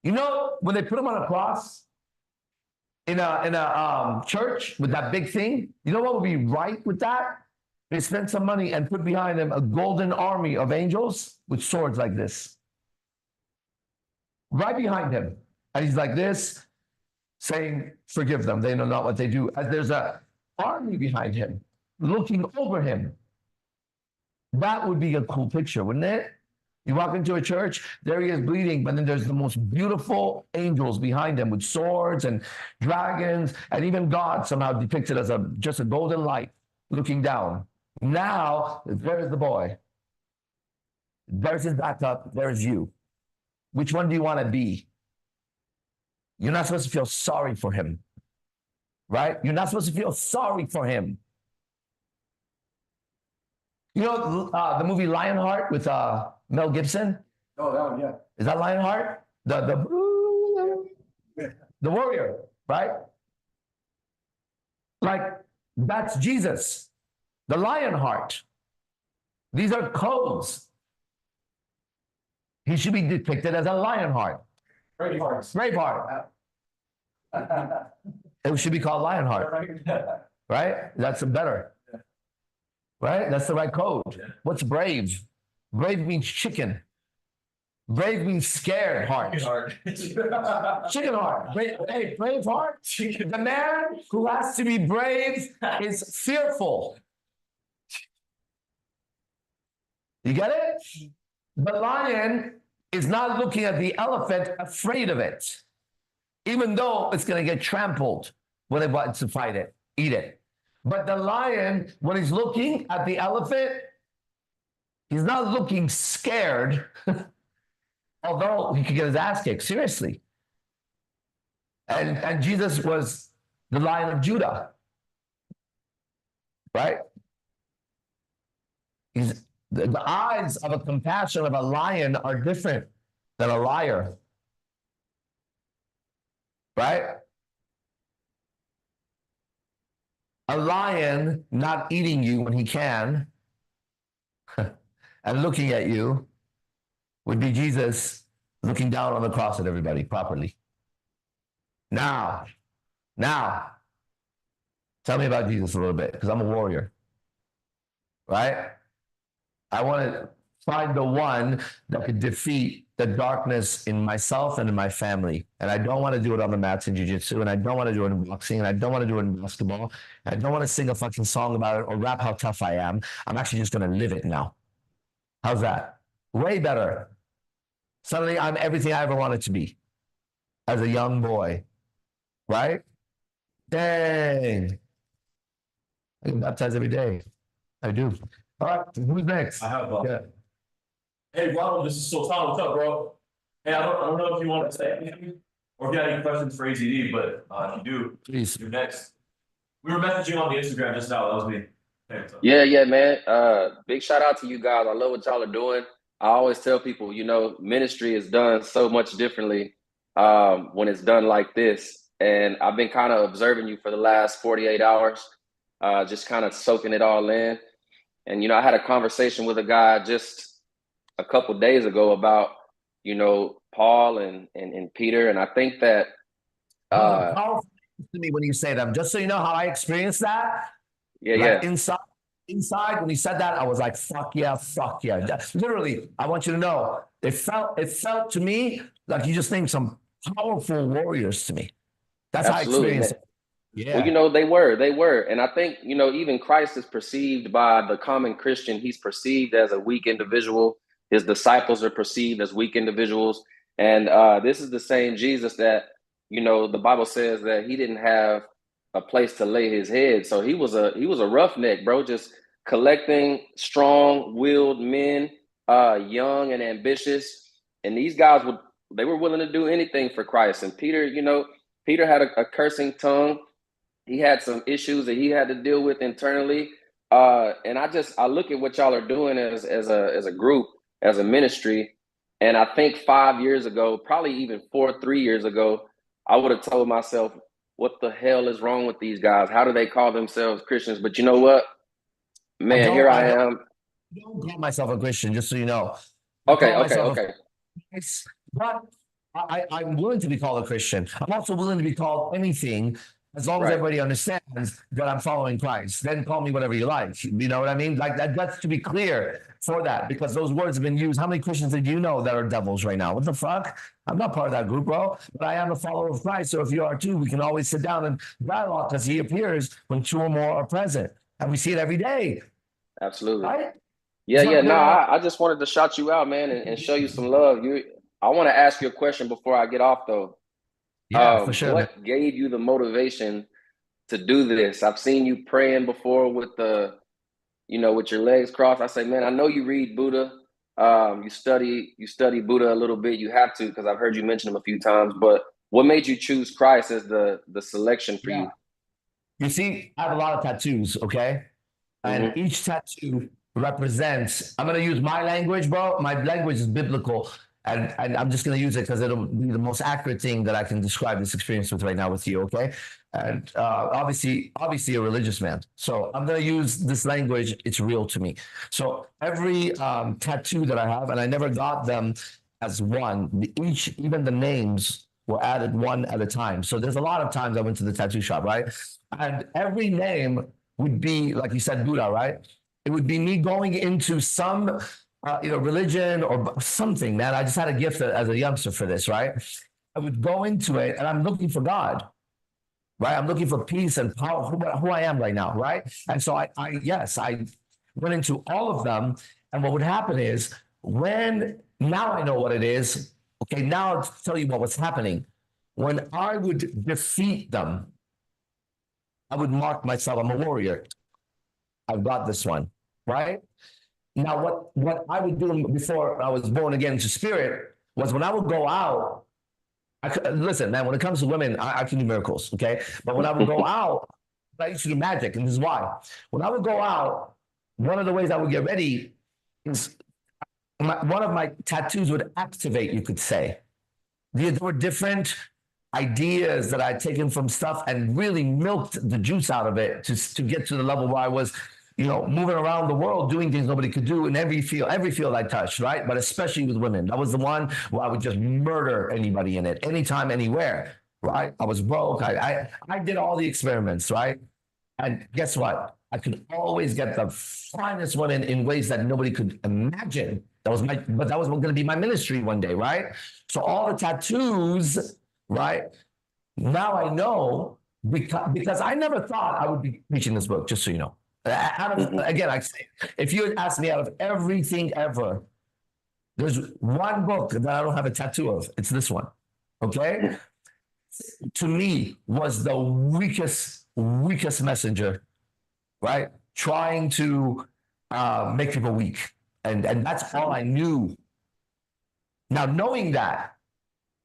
You know, when they put him on a cross in a church with that big thing, you know what would be right with that? They spent some money and put behind him a golden army of angels with swords like this. Right behind him. And he's like this, saying, forgive them, they know not what they do. As there's an army behind him, looking over him. That would be a cool picture, wouldn't it? You walk into a church, there he is bleeding, but then there's the most beautiful angels behind him with swords and dragons, and even God somehow depicted as just a golden light looking down. Now, there's the boy. There's his backup, there's you. Which one do you want to be? You're not supposed to feel sorry for him, right? You're not supposed to feel sorry for him. You know the movie Lionheart with Mel Gibson? Oh, that one, yeah. Is that Lionheart? The warrior, right? Like, that's Jesus, the Lionheart. These are codes. He should be depicted as a Lionheart. Braveheart. It should be called Lionheart. Right? That's better. Right? That's the right code. What's brave? Brave means chicken. Brave means scared heart. Chicken heart. Hey, brave heart. The man who has to be brave is fearful. You get it? The lion is not looking at the elephant afraid of it, even though it's going to get trampled when it wants to fight it, eat it. But the lion, when he's looking at the elephant, he's not looking scared, although he could get his ass kicked, seriously. And Jesus was the Lion of Judah, right? The eyes of a compassion of a lion are different than a liar, right? A lion not eating you when he can and looking at you would be Jesus looking down on the cross at everybody properly. Now, tell me about Jesus a little bit, because I'm a warrior, right? I want to find the one that could defeat the darkness in myself and in my family. And I don't want to do it on the mats in jiu-jitsu, and I don't want to do it in boxing, and I don't want to do it in basketball. And I don't want to sing a fucking song about it or rap how tough I am. I'm actually just going to live it now. How's that? Way better. Suddenly I'm everything I ever wanted to be as a young boy, right? Dang. I get baptized every day. I do. All right, who's next? I have Yeah. Hey, Ronald, this is Sultan. What's up, bro? Hey, I don't know if you want to say anything or if you have any questions for AZD, but if you do, Please. you're next. We were messaging on the Instagram just now. That was me. Hey, what's up? Yeah, man. Big shout out to you guys. I love what y'all are doing. I always tell people, ministry is done so much differently when it's done like this. And I've been kind of observing you for the last 48 hours, just kind of soaking it all in. And, I had a conversation with a guy just a couple of days ago about, Paul and Peter. And I think that Powerful to me when you say them, just so you know how I experienced that. Yeah. Inside when he said that, I was like, fuck yeah. Literally, I want you to know, it felt to me like you just named some powerful warriors to me. That's Absolutely, how I experienced it. Yeah. Well, they were. And I think, even Christ is perceived by the common Christian. He's perceived as a weak individual. His disciples are perceived as weak individuals. And this is the same Jesus that, the Bible says that he didn't have a place to lay his head. So he was a roughneck, bro, just collecting strong-willed men, young and ambitious. And these guys they were willing to do anything for Christ. And Peter, Peter had a cursing tongue. He had some issues that he had to deal with internally. And I look at what y'all are doing as a group, as a ministry. And I think 5 years ago, probably even 3 years ago, I would have told myself, what the hell is wrong with these guys? How do they call themselves Christians? But you know what? Man, here I am. I don't call myself a Christian, just so you know. Okay. But I'm willing to be called a Christian. I'm also willing to be called anything, as long as everybody understands that I'm following Christ. Then call me whatever you like. You know what I mean? Like that's to be clear for that, because those words have been used. How many Christians did you know that are devils right now? What the fuck? I'm not part of that group, bro. But I am a follower of Christ. So if you are too, we can always sit down and dialogue, because he appears when two or more are present. And we see it every day. Absolutely. Right? Yeah. No, I just wanted to shout you out, man, and show you some love. I want to ask you a question before I get off, though. Yeah, for sure. What gave you the motivation to do this? I've seen you praying before with with your legs crossed. I say, man, I know you read Buddha. You study Buddha a little bit. You have to, because I've heard you mention him a few times. But what made you choose Christ as the selection for you? You see, I have a lot of tattoos, okay? And each tattoo represents, I'm going to use my language, bro. My language is biblical. And I'm just going to use it because it'll be the most accurate thing that I can describe this experience with right now with you, okay? and obviously a religious man. So I'm going to use this language. It's real to me. So every tattoo that I have, and I never got them as one. Each, even the names were added one at a time. So there's a lot of times I went to the tattoo shop, right? And every name would be, like you said, Buddha, right? It would be me going into some, religion or something, man. I just had a gift as a youngster for this, right? I would go into it and I'm looking for God, right? I'm looking for peace and power, who I am right now, right? And so I went into all of them. And what would happen is now I know what it is. Okay, now I'll tell you what was happening. When I would defeat them, I would mark myself, I'm a warrior. I've got this one, right? Now, what I would do before I was born again into spirit was when I would go out, listen, man, when it comes to women, I can do miracles, okay? But when I would go out, I used to do magic, and this is why. When I would go out, one of the ways I would get ready is one of my tattoos would activate, you could say. There were different ideas that I'd taken from stuff and really milked the juice out of it to get to the level where I was, moving around the world, doing things nobody could do in every field I touched, right? But especially with women. That was the one where I would just murder anybody in it, anytime, anywhere, right? I was broke. I did all the experiments, right? And guess what? I could always get the finest women in ways that nobody could imagine. But that was going to be my ministry one day, right? So all the tattoos, right? Now I know because I never thought I would be preaching this book, just so you know. Again, I say, if you had asked me out of everything ever, there's one book that I don't have a tattoo of. It's this one, okay? To me, was the weakest messenger, right? Trying to make people weak. And that's all I knew. Now, knowing that,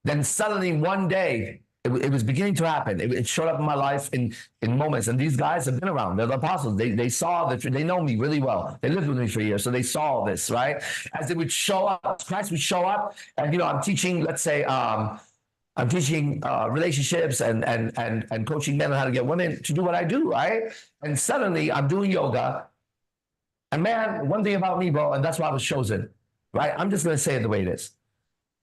then suddenly one day, it was beginning to happen. It showed up in my life in moments. And these guys have been around. They're the apostles. They saw they know me really well. They lived with me for years, so they saw this, right? As it would show up, Christ would show up, and I'm teaching, let's say, I'm teaching relationships and coaching men on how to get women to do what I do, right? And suddenly I'm doing yoga. And man, one thing about me, bro, and that's why I was chosen, right? I'm just going to say it the way it is.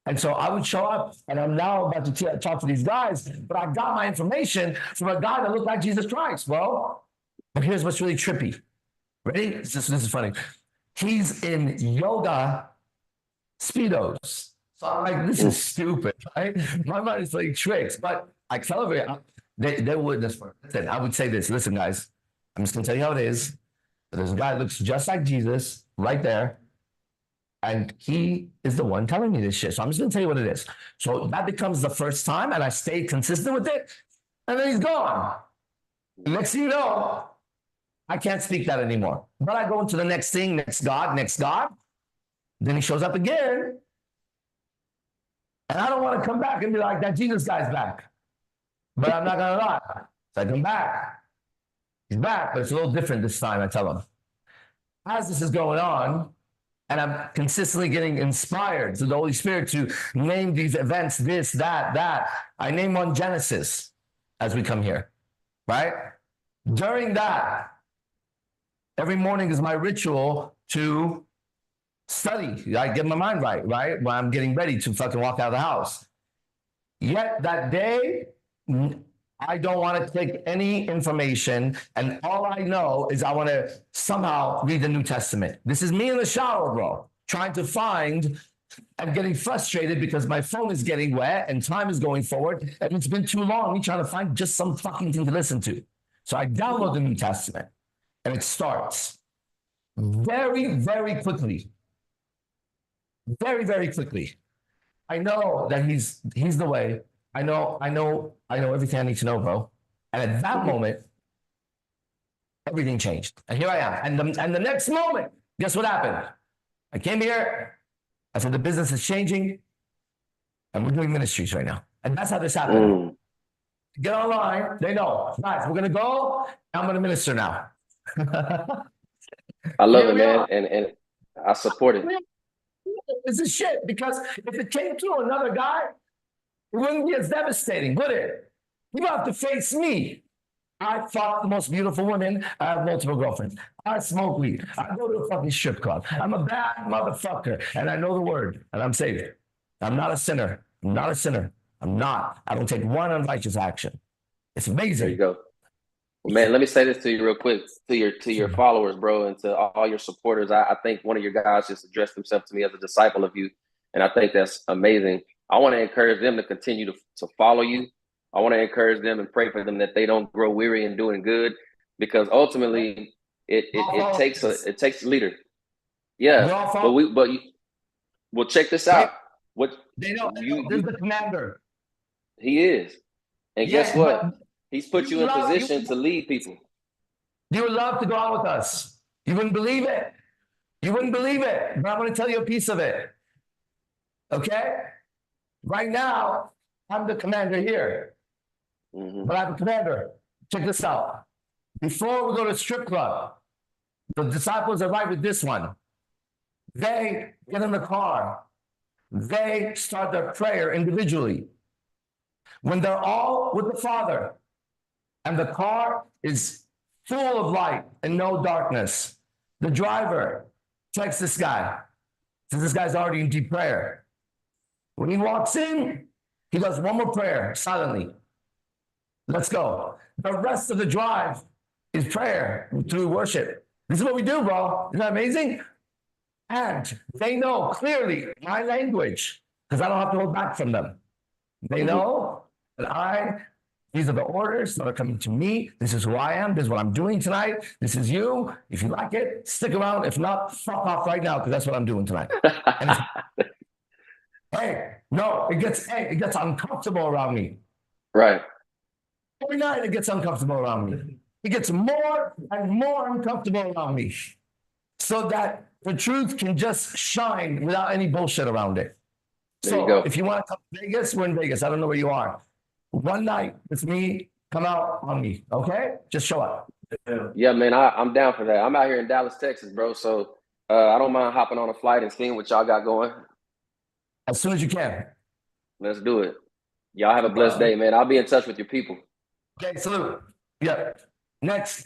And so I would show up, and I'm now about to talk to these guys, but I got my information from a guy that looked like Jesus Christ, bro. But here's what's really trippy. Ready? This is funny. He's in yoga Speedos. So I'm like, this is stupid, right? My mind is playing tricks, but I tell them, they wouldn't. Listen, I would say this. Listen, guys, I'm just going to tell you how it is. There's a guy that looks just like Jesus right there. And he is the one telling me this shit. So I'm just going to tell you what it is. So that becomes the first time, and I stayed consistent with it. And then he's gone. Next thing you know, I can't speak that anymore. But I go into the next thing, next God. Then he shows up again. And I don't want to come back and be like, that Jesus guy's back. But I'm not going to lie. So I come back. He's back, but it's a little different this time, I tell him. As this is going on, and I'm consistently getting inspired to the Holy Spirit to name these events, this, that. I name one Genesis as we come here, right? During that, every morning is my ritual to study. I get my mind right? When I'm getting ready to fucking walk out of the house. Yet that day, I don't want to take any information, and all I know is I want to somehow read the New Testament. This is me in the shower, bro, trying to find and getting frustrated because my phone is getting wet and time is going forward, and it's been too long, me trying to find just some fucking thing to listen to. So I download the New Testament, and it starts very, very quickly. Very, very quickly. I know that he's the way. I know everything I need to know, bro. And at that moment, everything changed. And here I am. And the next moment, guess what happened? I came here. I said, the business is changing. And we're doing ministries right now. And that's how this happened. Get online. They know. Guys, we're going to go. I'm going to minister now. I love it, man. And I support it. This is shit. Because if it came through another guy, it wouldn't be as devastating, would it? You have to face me. I fuck the most beautiful women. I have multiple girlfriends. I smoke weed. I go to a fucking strip club. I'm a bad motherfucker. And I know the word. And I'm saved. I'm not a sinner. I'm not a sinner. I'm not. I don't take one unrighteous action. It's amazing. There you go. Well, man, let me say this to you real quick, to your followers, bro, and to all your supporters. I think one of your guys just addressed himself to me as a disciple of you, and I think that's amazing. I want to encourage them to continue to follow you. I want to encourage them and pray for them that they don't grow weary in doing good, because ultimately it takes a leader. Yeah, well, check this out. What they know there's the commander. He is, and guess what? He's put you in position to lead people. You would love to go out with us. You wouldn't believe it. You wouldn't believe it. But I'm going to tell you a piece of it. Okay? Right now, I'm the commander here. But I'm a commander. Check this out. Before we go to strip club, the disciples are right with this one. They get in the car. They start their prayer individually. When they're all with the Father, and the car is full of light and no darkness, the driver checks this guy. Says this guy's already in deep prayer. When he walks in, he does one more prayer silently. Let's go. The rest of the drive is prayer through worship. This is what we do, bro. Isn't that amazing? And they know clearly my language, because I don't have to hold back from them. They know that these are the orders that are coming to me. This is who I am. This is what I'm doing tonight. This is you. If you like it, stick around. If not, fuck off right now, because that's what I'm doing tonight. It gets uncomfortable around me. Right. Every night it gets uncomfortable around me. It gets more and more uncomfortable around me, so that the truth can just shine without any bullshit around it. There you go. If you want to come to Vegas, we're in Vegas. I don't know where you are. One night with me, come out on me, okay? Just show up. Yeah, man, I'm down for that. I'm out here in Dallas, Texas, bro. So I don't mind hopping on a flight and seeing what y'all got going. As soon as you can. Let's do it. Y'all have a blessed day, man. I'll be in touch with your people. Okay, salute. Yeah. Next.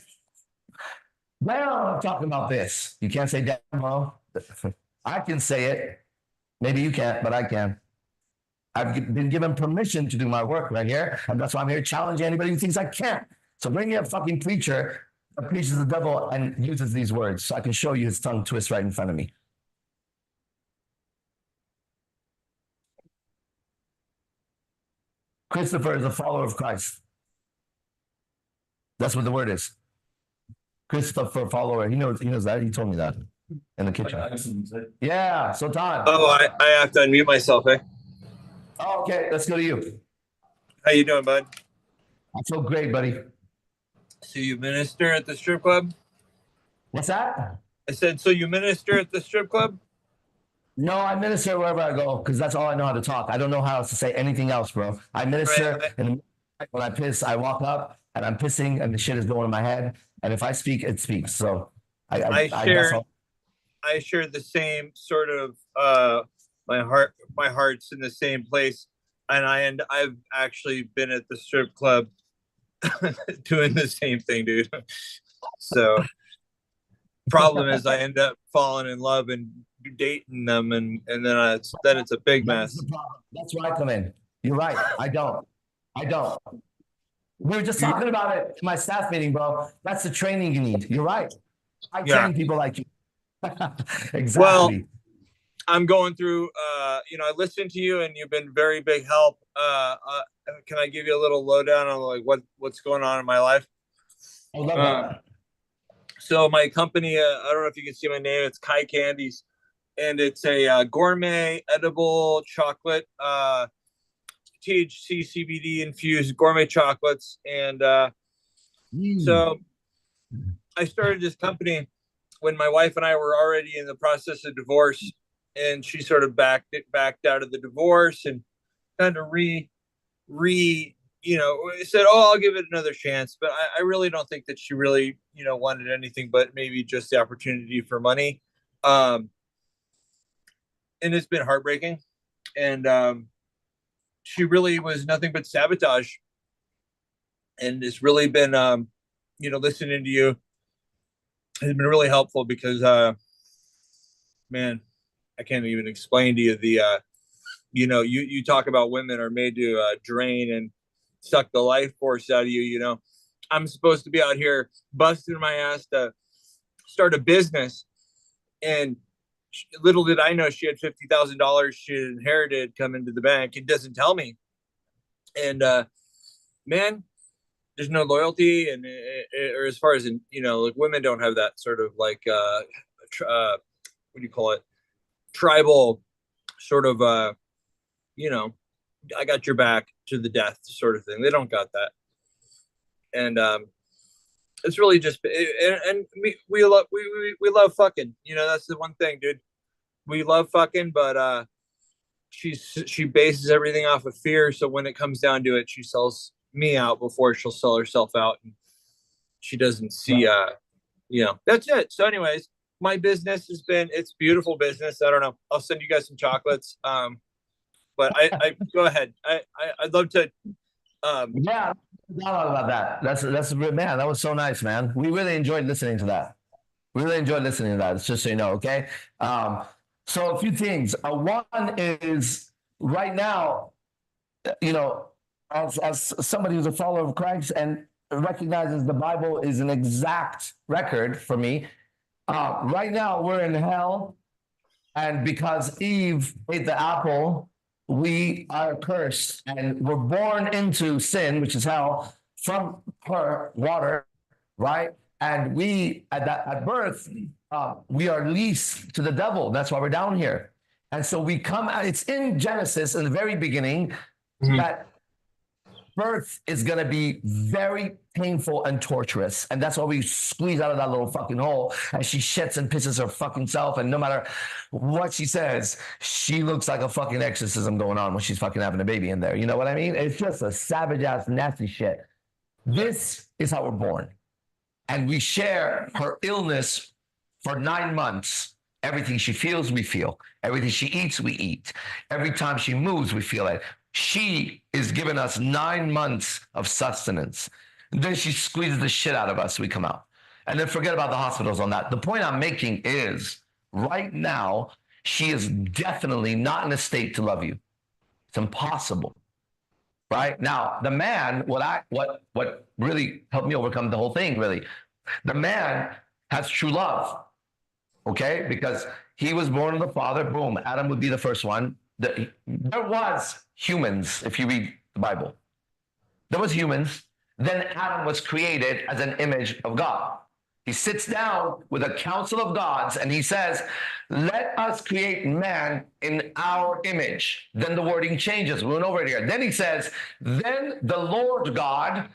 Now I'm talking about this. You can't say damn, bro. I can say it. Maybe you can't, but I can. I've been given permission to do my work right here, and that's why I'm here challenging anybody who thinks I can't. So bring me a fucking preacher that preaches the devil and uses these words so I can show you his tongue twist right in front of me. Christopher is a follower of Christ. That's what the word is. Christopher, follower. He knows that. He told me that in the kitchen. Yeah, Sultan. Oh, I have to unmute myself, eh? Oh, okay, let's go to you. How you doing, bud? I feel great, buddy. So you minister at the strip club? What's that? I said, so you minister at the strip club? No, I minister wherever I go because that's all I know how to talk. I don't know how else to say anything else, bro. I minister, and when I piss, I walk up and I'm pissing, and the shit is going in my head. And if I speak, it speaks. So I share the same sort of my heart's in the same place, and I've actually been at the strip club doing the same thing, dude. So problem is I end up falling in love and dating them, and then it's a big mess. That's where I come in. You're right. I don't. We were just talking about it in my staff meeting, bro. That's the training you need. You're right. I train people like you. Exactly. Well, I'm going through, I listened to you and you've been very big help. Can I give you a little lowdown on like what's going on in my life? I love that. So my company, I don't know if you can see my name. It's Kai Candies, and it's a gourmet edible chocolate, THC CBD infused gourmet chocolates. And so I started this company when my wife and I were already in the process of divorce, and she sort of backed out of the divorce and kind of said, oh, I'll give it another chance. But I really don't think that she really, wanted anything but maybe just the opportunity for money. And it's been heartbreaking. And she really was nothing but sabotage. and it's really been, listening to you has been really helpful because, man, I can't even explain to you you talk about women are made to drain and suck the life force out of you. I'm supposed to be out here busting my ass to start a business, and little did I know she had $50,000 she had inherited come into the bank. It doesn't tell me, and man, there's no loyalty, and or as far as like women don't have that sort of like what do you call it, tribal sort of I got your back to the death sort of thing. They don't got that, and it's really just and we love fucking. That's the one thing, dude. We love fucking, but she bases everything off of fear. So when it comes down to it, she sells me out before she'll sell herself out, and she doesn't see that's it. So anyways, my business it's beautiful business. I don't know, I'll send you guys some chocolates, but I go ahead. I'd love to Yeah, no doubt about that. That's man. That was so nice, man. We really enjoyed listening to that. We really enjoyed listening to that. It's just so you know, okay. So a few things. One is right now, as somebody who's a follower of Christ and recognizes the Bible is an exact record for me. Right now we're in hell, and because Eve ate the apple, we are cursed, and we're born into sin, which is hell, from her water, right? And we at birth, we are leased to the devil. That's why we're down here. And so we come out, it's in Genesis in the very beginning that birth is going to be very painful and torturous. And that's why we squeeze out of that little fucking hole, and she shits and pisses her fucking self. And no matter what she says, she looks like a fucking exorcism going on when she's fucking having a baby in there. You know what I mean? It's just a savage ass nasty shit. This is how we're born. And we share her illness for 9 months. Everything she feels, we feel. Everything she eats, we eat. Every time she moves, we feel it. She is giving us 9 months of sustenance. And then she squeezes the shit out of us, we come out. And then forget about the hospitals on that. The point I'm making is, right now, she is definitely not in a state to love you. It's impossible. Right? Now, the man, what really helped me overcome the whole thing, really, the man has true love. Okay? Because he was born of the Father, boom, Adam would be the first one. There was humans, if you read the Bible. There was humans. Then Adam was created as an image of God. He sits down with a council of gods and he says, let us create man in our image. Then the wording changes. We went over it here. Then he says, then the Lord God,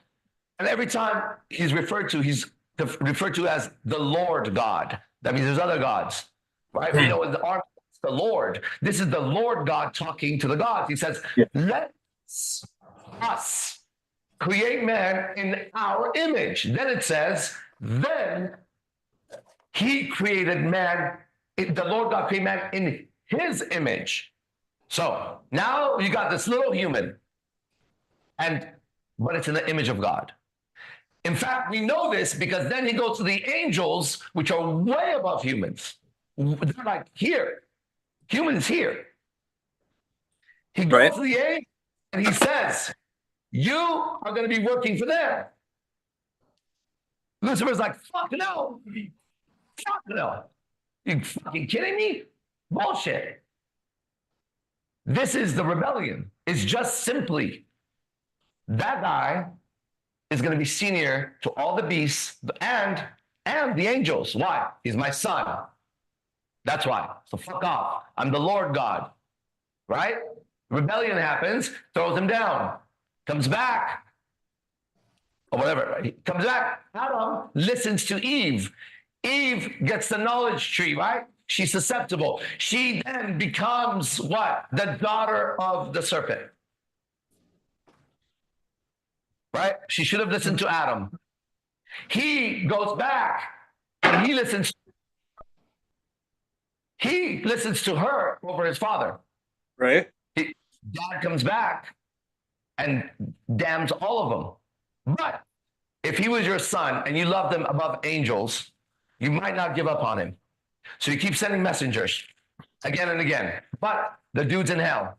and every time he's referred to as the Lord God. That means there's other gods, right? We know in the Ark, it's the Lord. This is the Lord God talking to the gods. He says, let us create man in our image. Then it says, then he created man, the Lord God created man in his image. So now you got this little human, but it's in the image of God. In fact, we know this because then he goes to the angels, which are way above humans. They're like here, humans here. He goes to the angels and he says, you are going to be working for them. Lucifer's like, fuck no. Fuck no. You fucking kidding me? Bullshit. This is the rebellion. It's just simply that guy is going to be senior to all the beasts and the angels. Why? He's my son. That's why. So fuck off. I'm the Lord God. Right? Rebellion happens, throws him down, comes back. Or whatever. He comes back. Adam listens to Eve. Eve gets the knowledge tree, right? She's susceptible. She then becomes what? The daughter of the serpent. Right? She should have listened to Adam. He goes back and he listens to her over his father. Right. Dad comes back and damns all of them. But if he was your son and you loved him above angels, you might not give up on him. So you keep sending messengers again and again. But the dude's in hell.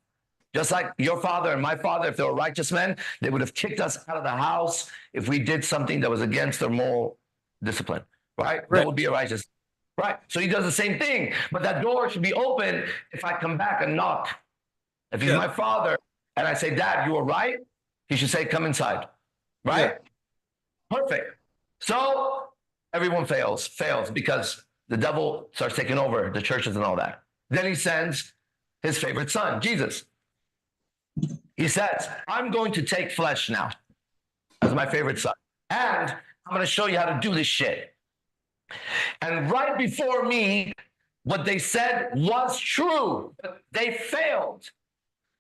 Just like your father and my father, if they were righteous men, they would have kicked us out of the house if we did something that was against their moral discipline, right? That would be a righteous. Right. So he does the same thing. But that door should be open if I come back and knock. If he's my father and I say, Dad, you were right, he should say, come inside. Right? Yeah. Perfect. So everyone fails because the devil starts taking over the churches and all that. Then he sends his favorite son, Jesus. He says, I'm going to take flesh now as my favorite son. And I'm going to show you how to do this shit. And right before me, what they said was true, but they failed.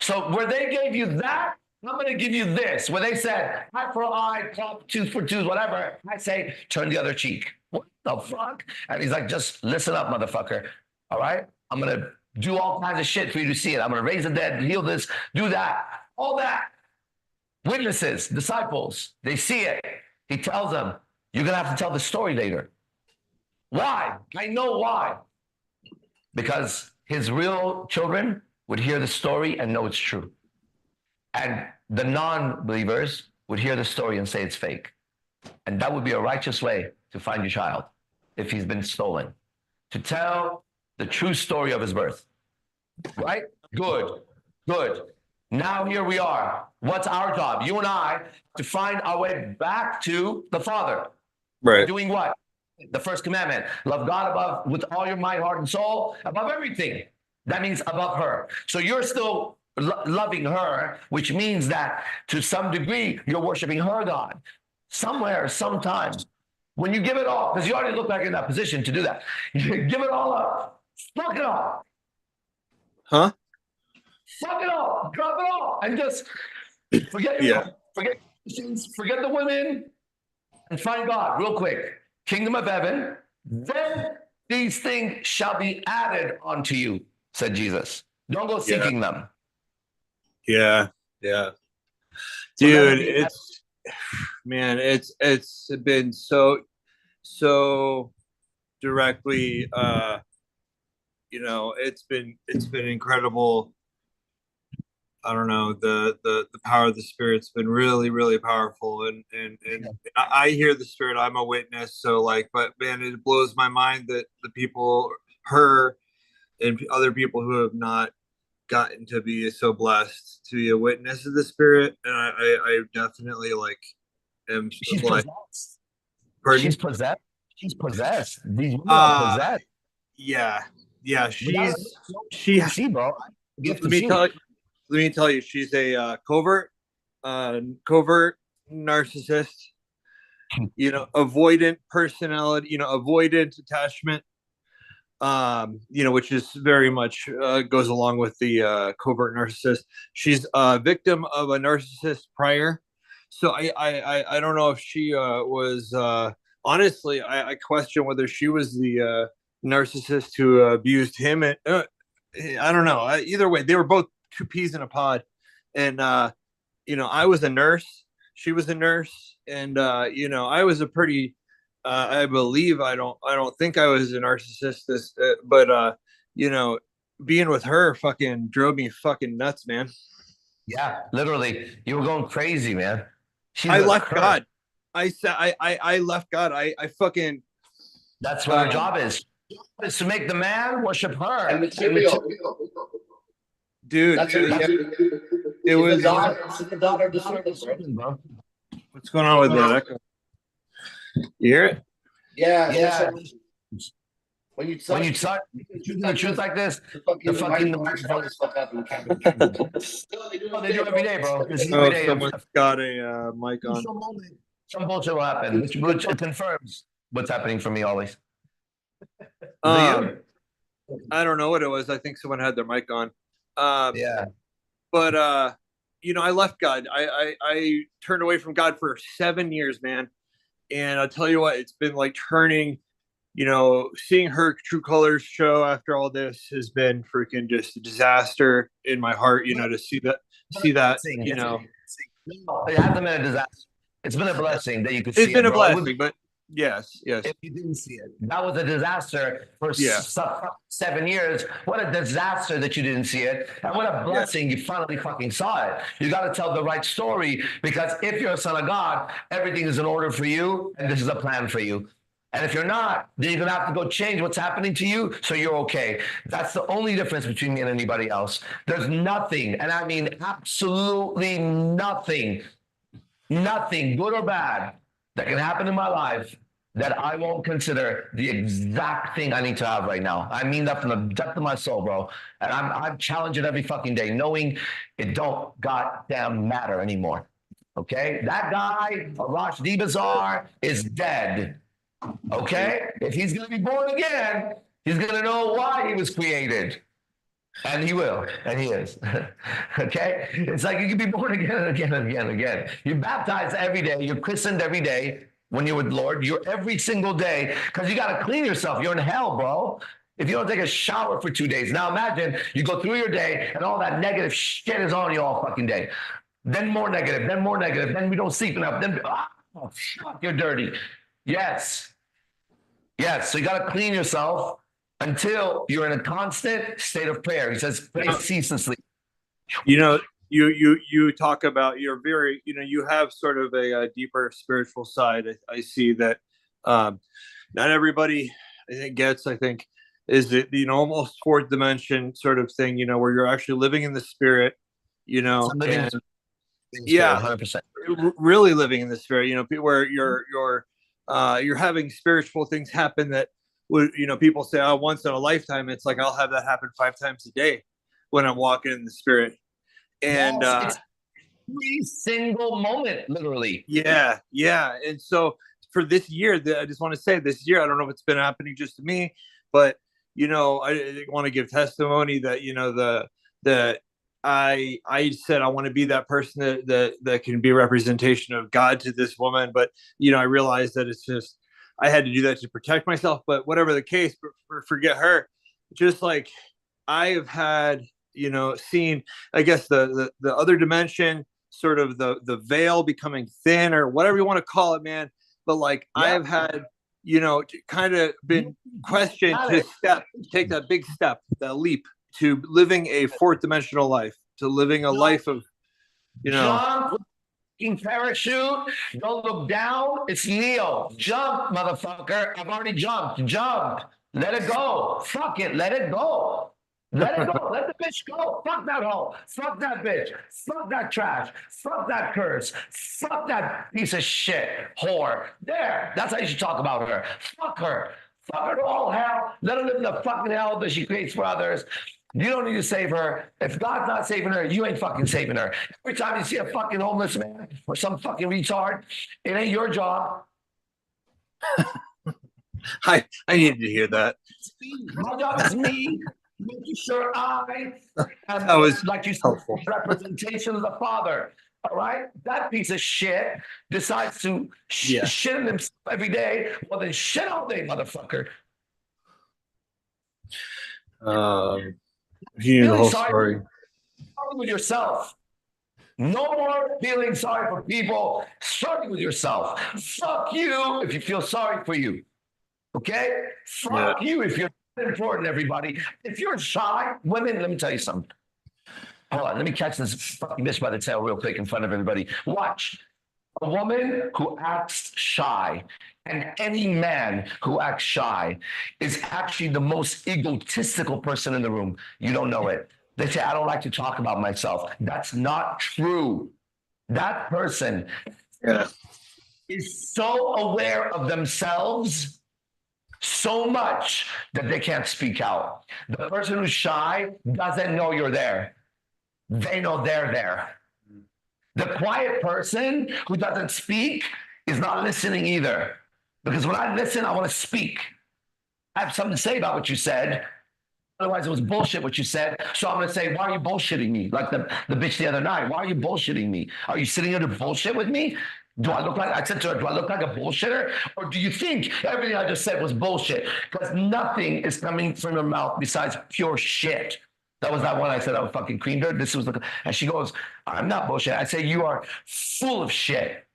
So where they gave you that, I'm going to give you this. Where they said, eye for eye, tooth for tooth, whatever, I say, turn the other cheek. What the fuck? And he's like, just listen up, motherfucker. All right? I'm going to do all kinds of shit for you to see it. I'm going to raise the dead, heal this, do that, all that. Witnesses, disciples, they see it. He tells them, you're going to have to tell the story later. Why? I know why. Because his real children would hear the story and know it's true. And the non-believers would hear the story and say it's fake. And that would be a righteous way to find your child if he's been stolen. To tell the true story of his birth. Right? Good. Good. Now here we are. What's our job? You and I, to find our way back to the Father. Right. Doing what? The first commandment. Love God above with all your mind, heart, and soul, above everything. That means above her. So you're still loving her, which means that to some degree, you're worshiping her God. Somewhere, sometimes, when you give it all, because you already look like you're in that position to do that. You give it all up. Fuck it all. Huh? Fuck it all. Drop it all. And just forget forget the women and find God real quick. Kingdom of heaven, then these things shall be added unto you, said Jesus. Don't go seeking them. Yeah, yeah. Dude, it's been so directly it's been incredible. I don't know, the power of the Spirit's been really, really powerful, and I hear the Spirit. I'm a witness, so but man, it blows my mind that the people, her, and other people who have not gotten to be so blessed to be a witness of the Spirit, and I definitely am. She's possessed. Pardon? She's possessed. She's possessed. These women are possessed. Yeah. Bro. Let me tell you, she's a covert narcissist, avoidant personality, avoidant attachment, which is very much goes along with the covert narcissist. She's a victim of a narcissist prior. So I don't know if she was, honestly, I question whether she was the narcissist who abused him. And I don't know. Either way, they were both two peas in a pod. And, I was a nurse. She was a nurse. And, I was a pretty, I believe, I don't think I was a narcissist, but being with her fucking drove me fucking nuts, man. Yeah, literally. You were going crazy, man. I left God. I said, I left God. I fucking. That's what our job is. Is to make the man worship her. And material. Dude, it was the daughter of the serpent, bro. What's going on with that echo? You hear it? Yeah. When you talk the truth like this, the microphone is fucked up. They do every day, bro. Someone's got a mic on. Some bullshit will happen, which confirms what's happening for me always. I don't know what it was. I think someone had their mic on. But I left God. I turned away from God for 7 years, man. And I'll tell you what, it's been like turning, seeing her true colors show after all this has been freaking just a disaster in my heart, to see that, It hasn't been a disaster. It's been a blessing that you could see It's been it, a bro. It would- blessing, but yes. if you didn't see it. That was a disaster for Yeah. 7 years. What a disaster that you didn't see it. And what a blessing you finally fucking saw it. You got to tell the right story, because if you're a son of God, everything is in order for you, and this is a plan for you. And if you're not, then you're going to have to go change what's happening to you so you're okay. That's the only difference between me and anybody else. There's nothing, and I mean absolutely nothing, good or bad, that can happen in my life that I won't consider the exact thing I need to have right now. I mean that from the depth of my soul, bro. And I'm challenging every fucking day, knowing it don't goddamn matter anymore. Okay? That guy, Arash Dibazar, is dead. Okay? If he's going to be born again, he's going to know why he was created. And he will, and he is. Okay? It's like you can be born again and again and again and again. You're baptized every day. You're christened every day when you're with the Lord. You're every single day, because you got to clean yourself. You're in hell, bro. If you don't take a shower for 2 days. Now imagine you go through your day and all that negative shit is on you all fucking day. Then more negative, then more negative. Then we don't sleep enough. Then, oh, fuck, you're dirty. Yes. Yes. So you got to clean yourself until you're in a constant state of prayer. He says, pray ceaselessly. You know, you talk about you're very, you know, you have sort of a deeper spiritual side. I see that not everybody I think gets, I think, is it, you know, almost fourth dimension sort of thing, you know, where you're actually living in the spirit, you know, and yeah, 100%. Really living in the spirit, you know, where you're having spiritual things happen that would, you know, people say, oh, once in a lifetime. It's like I'll have that happen 5 times a day when I'm walking in the spirit. And yes, it's every single moment, literally. Yeah. And so for this year, I just want to say this year, I don't know if it's been happening just to me, but you know, I want to give testimony that, you know, I said I want to be that person that can be a representation of God to this woman, but you know, I realized that it's just I had to do that to protect myself. But whatever the case, forget her. Just like I have had, you know, seen, I guess the other dimension, sort of the veil becoming thin or whatever you want to call it, man. But like I have had, you know, kind of been questioned to take that big step, that leap to living a 4th dimensional life, to living a life of, you know. Jump, parachute, don't look down. It's Neo. Jump, motherfucker. I've already jumped. Jump. Let it go. Fuck it. Let it go. Let it go. Let the bitch go. Fuck that hoe. Fuck that bitch. Fuck that trash. Fuck that curse. Fuck that piece of shit whore. There. That's how you should talk about her. Fuck her. Fuck her to all hell. Let her live in the fucking hell that she creates for others. You don't need to save her. If God's not saving her, you ain't fucking saving her. Every time you see a fucking homeless man or some fucking retard, it ain't your job. I needed to hear that. My job is me. Making sure I am, That was like you said, representation of the Father. All right? That piece of shit decides to shit in himself every day. Well, then shit all day, motherfucker. You know the whole story. Start with yourself. No more feeling sorry for people. Start with yourself. Fuck you if you feel sorry for you. Okay? Fuck you if you're important, everybody. If you're shy, women, let me tell you something. Hold on, let me catch this fucking bitch by the tail real quick in front of everybody. Watch. A woman who acts shy and any man who acts shy is actually the most egotistical person in the room. You don't know it. They say, I don't like to talk about myself. That's not true. That person is so aware of themselves so much that they can't speak out. The person who's shy doesn't know you're there. They know they're there. The quiet person who doesn't speak is not listening either. Because when I listen, I want to speak. I have something to say about what you said. Otherwise, it was bullshit what you said. So I'm going to say, why are you bullshitting me? Like the bitch the other night. Why are you bullshitting me? Are you sitting here to bullshit with me? Do I look like, I said to her, do I look like a bullshitter? Or do you think everything I just said was bullshit? Because nothing is coming from your mouth besides pure shit. That was that one I said I was fucking creamed her. This was and she goes, I'm not bullshit. I say, you are full of shit.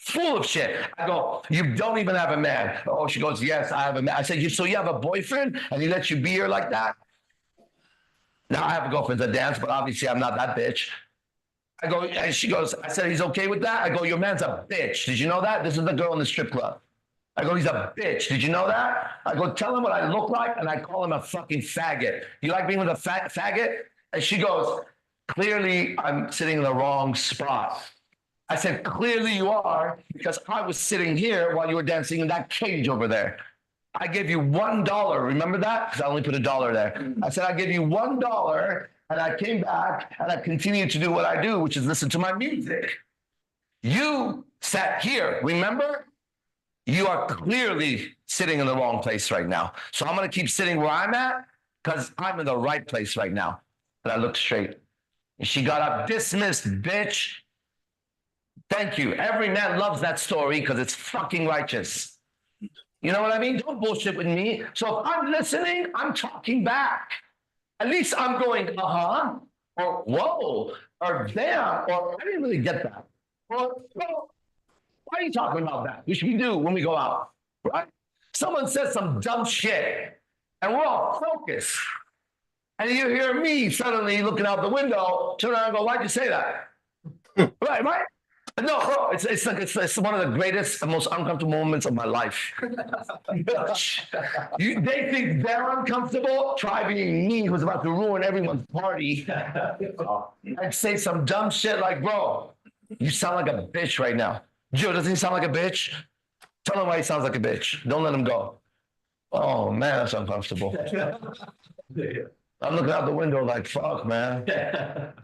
Full of shit. I go, you don't even have a man. Oh, she goes, yes, I have a man. I said, so you have a boyfriend and he lets you be here like that? Now I have a girlfriend to dance, but obviously I'm not that bitch. I go, and she goes, I said, he's okay with that? I go, your man's a bitch. Did you know that? This is the girl in the strip club. I go, he's a bitch. Did you know that? I go, tell him what I look like, and I call him a fucking faggot. You like being with a faggot? And she goes, clearly I'm sitting in the wrong spot. I said, clearly you are, because I was sitting here while you were dancing in that cage over there. I gave you $1. Remember that? Because I only put $1 there. I said, I gave you $1, and I came back, and I continued to do what I do, which is listen to my music. You sat here, remember? You are clearly sitting in the wrong place right now. So I'm going to keep sitting where I'm at because I'm in the right place right now. And I looked straight. And she got up, dismissed, bitch. Thank you. Every man loves that story because it's fucking righteous. You know what I mean? Don't bullshit with me. So if I'm listening, I'm talking back. At least I'm going, uh-huh, or whoa, or damn, or I didn't really get that. Or, well, why are you talking about that? We should do when we go out, right? Someone says some dumb shit, and we're all focused. And you hear me suddenly looking out the window, turn around and go, why'd you say that? Right? No, bro, it's one of the greatest and most uncomfortable moments of my life. They think they're uncomfortable. Try being me, who's about to ruin everyone's party. I'd say some dumb shit like, bro, you sound like a bitch right now. Joe, doesn't he sound like a bitch? Tell him why he sounds like a bitch. Don't let him go. Oh, man, that's uncomfortable. I'm looking out the window like, fuck, man.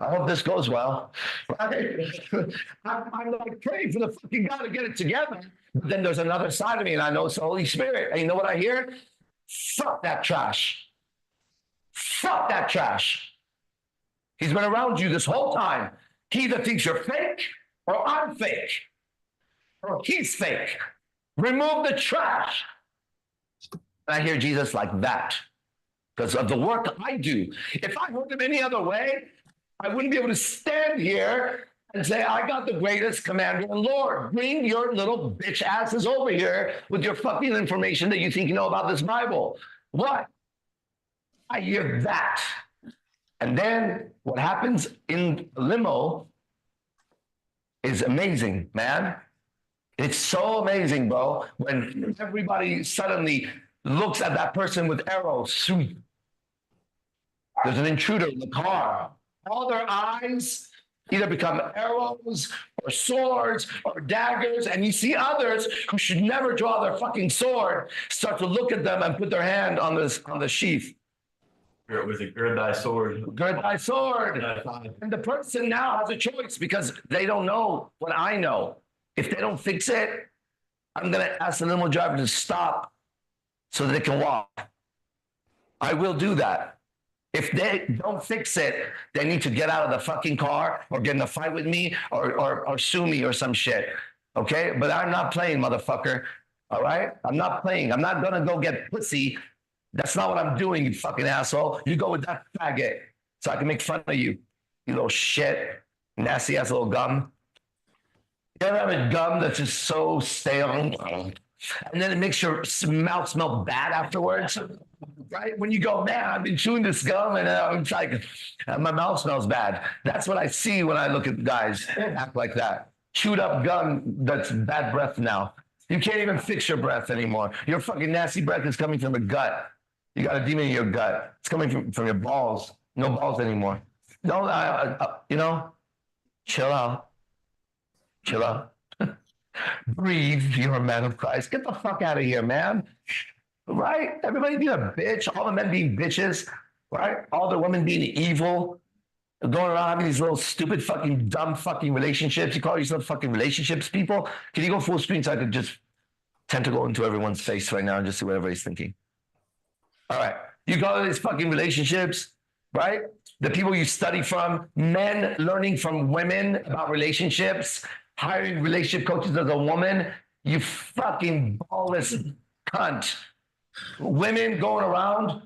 I hope this goes well. Right? I'm like praying for the fucking God to get it together. But then there's another side of me, and I know it's the Holy Spirit. And you know what I hear? Fuck that trash. Fuck that trash. He's been around you this whole time. He either thinks you're fake or I'm fake. Or he's fake. Remove the trash. And I hear Jesus like that. Because of the work I do. If I heard him any other way, I wouldn't be able to stand here and say, I got the greatest commander and Lord. Bring your little bitch asses over here with your fucking information that you think you know about this Bible. What? I hear that. And then what happens in limo is amazing, man. It's so amazing, bro. When everybody suddenly looks at that person with arrows. There's an intruder in the car. All their eyes either become arrows or swords or daggers, and you see others who should never draw their fucking sword start to look at them and put their hand on the sheath. Was it gird thy sword? Gird thy sword. And the person now has a choice because they don't know what I know. If they don't fix it, I'm going to ask the limo driver to stop so that they can walk. I will do that. If they don't fix it, they need to get out of the fucking car or get in a fight with me or sue me or some shit. Okay? But I'm not playing, motherfucker. All right? I'm not playing. I'm not going to go get pussy. That's not what I'm doing, you fucking asshole. You go with that faggot so I can make fun of you. You little shit. Nasty ass little gum. You ever have a gum that's just so stale? And then it makes your mouth smell bad afterwards. Right? When you go, man, I've been chewing this gum and it's like, my mouth smells bad. That's what I see when I look at guys act like that. Chewed up gum that's bad breath now. You can't even fix your breath anymore. Your fucking nasty breath is coming from the gut. You got a demon in your gut. It's coming from your balls. No balls anymore. Don't, chill out. Chill out. Breathe, you're a man of Christ. Get the fuck out of here, man. Right? Everybody being a bitch. All the men being bitches. Right? All the women being evil. Going around having these little stupid fucking dumb fucking relationships. You call yourself fucking relationships people? Can you go full screen so I could just tend to go into everyone's face right now and just see what everybody's thinking? All right. You call these fucking relationships, right? The people you study from, men learning from women about relationships, hiring relationship coaches as a woman, you fucking ballless cunt. Women going around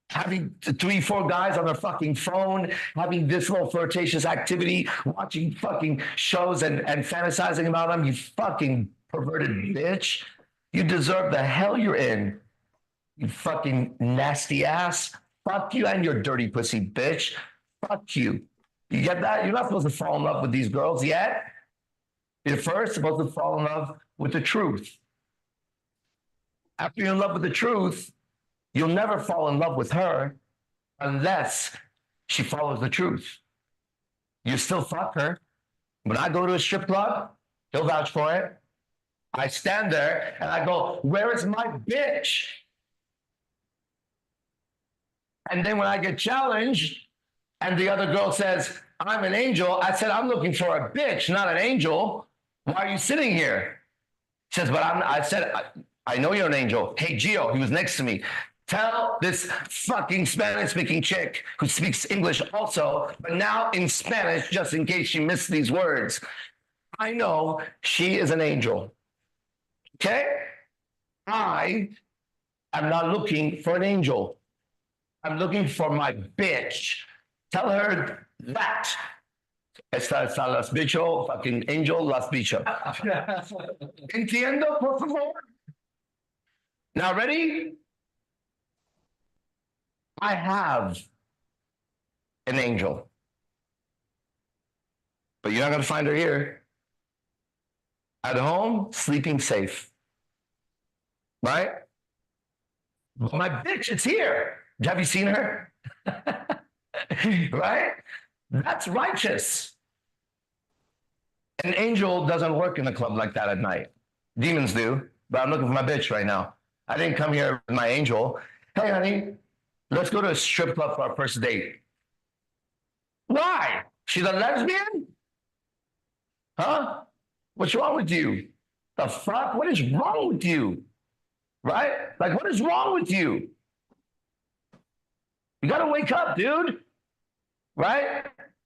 having 3-4 guys on their fucking phone, having this little flirtatious activity, watching fucking shows and fantasizing about them, you fucking perverted bitch. You deserve the hell you're in. You fucking nasty ass. Fuck you and your dirty pussy, bitch. Fuck you. You get that? You're not supposed to fall in love with these girls yet. You're first supposed to fall in love with the truth. After you're in love with the truth, you'll never fall in love with her unless she follows the truth. You still fuck her. When I go to a strip club, he'll vouch for it. I stand there and I go, where is my bitch? And then when I get challenged and the other girl says, I'm an angel, I said, I'm looking for a bitch, not an angel. Why are you sitting here? She says, but I said, I know you're an angel. Hey, Gio, he was next to me. Tell this fucking Spanish-speaking chick who speaks English also, but now in Spanish, just in case she missed these words. I know she is an angel. Okay? I am not looking for an angel. I'm looking for my bitch. Tell her that. Esta las bicho, fucking angel, las bicho. Entiendo, por favor? Now, ready? I have an angel. But you're not going to find her here. At home, sleeping safe. Right? My bitch is here. Have you seen her? Right? That's righteous. An angel doesn't work in a club like that at night. Demons do, but I'm looking for my bitch right now. I didn't come here with my angel. Hey, honey, let's go to a strip club for our first date. Why? She's a lesbian? Huh? What's wrong with you? The fuck? What is wrong with you? Right? Like, what is wrong with you? You got to wake up, dude. Right?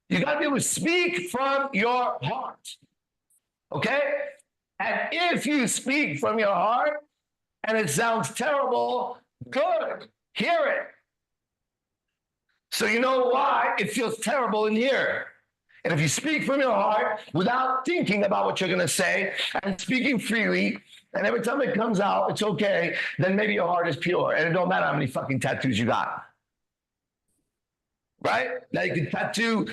You got to be able to speak from your heart. Okay? And if you speak from your heart and it sounds terrible, good. Hear it. So you know why it feels terrible in here. And if you speak from your heart without thinking about what you're going to say and speaking freely, and every time it comes out, it's okay, then maybe your heart is pure. And it don't matter how many fucking tattoos you got. Right? Now you can tattoo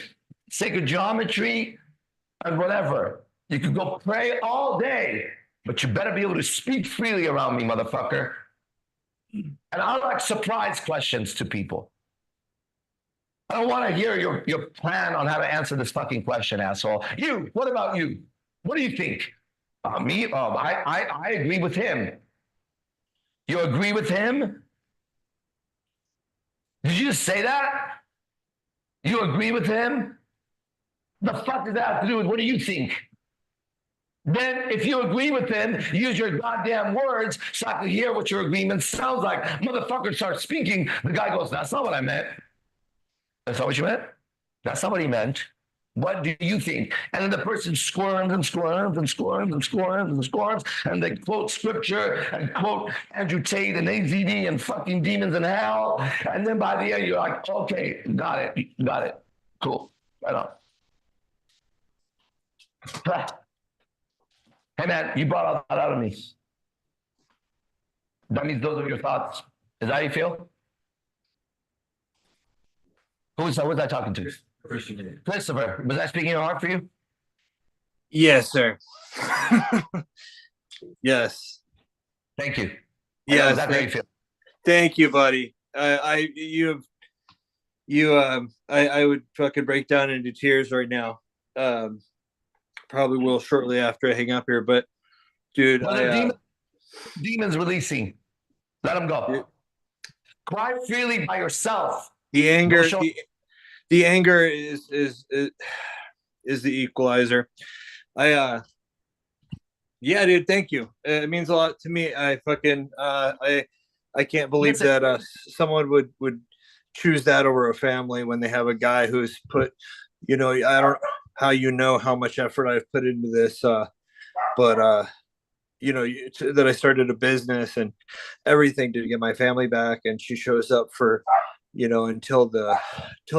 sacred geometry and whatever. You can go pray all day, but you better be able to speak freely around me, motherfucker. And I like surprise questions to people. I don't want to hear your plan on how to answer this fucking question, asshole. You, what about you? What do you think? Me? I agree with him. You agree with him? Did you just say that? You agree with him? The fuck does that have to do with what do you think? Then if you agree with him, use your goddamn words so I can hear what your agreement sounds like. Motherfucker starts speaking. The guy goes, that's not what I meant. That's not what you meant? That's not what he meant. What do you think? And then the person squirms and squirms and squirms and squirms and squirms, and they quote scripture and quote Andrew Tate and AZD and fucking demons in hell. And then by the end, you're like, okay, got it. Cool. Right on. Hey man, you brought all that out of me. That means those are your thoughts. Is that how you feel? Who was I talking to? Christopher, was I speaking your heart for you? Yes, sir. Yes. Thank you. Yes. That's how you feel. Thank you, buddy. I would fucking break down into tears right now. Probably will shortly after I hang up here, but dude, demons releasing. Let them go. Dude. Cry freely by yourself. The anger, the anger is the equalizer. Yeah, dude, thank you. It means a lot to me. I fucking I can't believe that someone would choose that over a family when they have a guy who's put, I don't know how much effort I've put into this, but that I started a business and everything to get my family back, and she shows up for until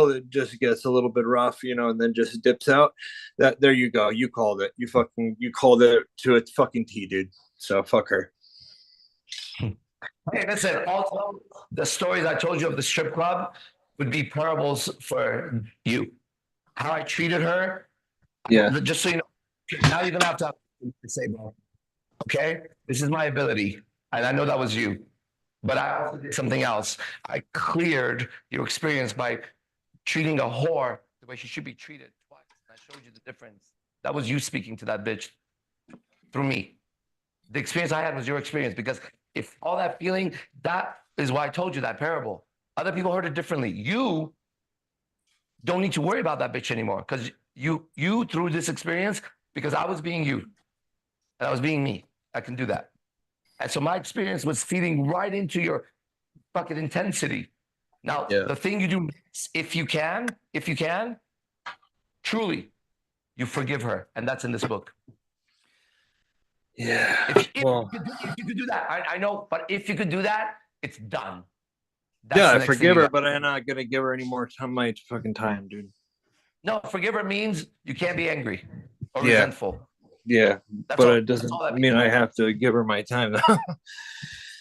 it just gets a little bit rough, and then just dips out. That there you go. You called it. You called it to a fucking T, dude. So fuck her. Hey, listen, also, the stories I told you of the strip club would be parables for you. How I treated her. Yeah. Just so you know, now you're going to have to say, bro, okay? This is my ability. And I know that was you. But I also did something else. I cleared your experience by treating a whore the way she should be treated twice. I showed you the difference. That was you speaking to that bitch through me. The experience I had was your experience, because if all that feeling, that is why I told you that parable. Other people heard it differently. You don't need to worry about that bitch anymore, because you through this experience, because I was being you and I was being me. I can do that. And so my experience was feeding right into your fucking intensity. Now, the thing you do next, if you can, truly, you forgive her. And that's in this book. Yeah. If you could do that, I know, but if you could do that, it's done. That's I forgive her, but I'm not gonna give her any more time, my fucking time, dude. No, forgive her means you can't be angry or resentful. Yeah, That's but all, it doesn't mean I have to give her my time.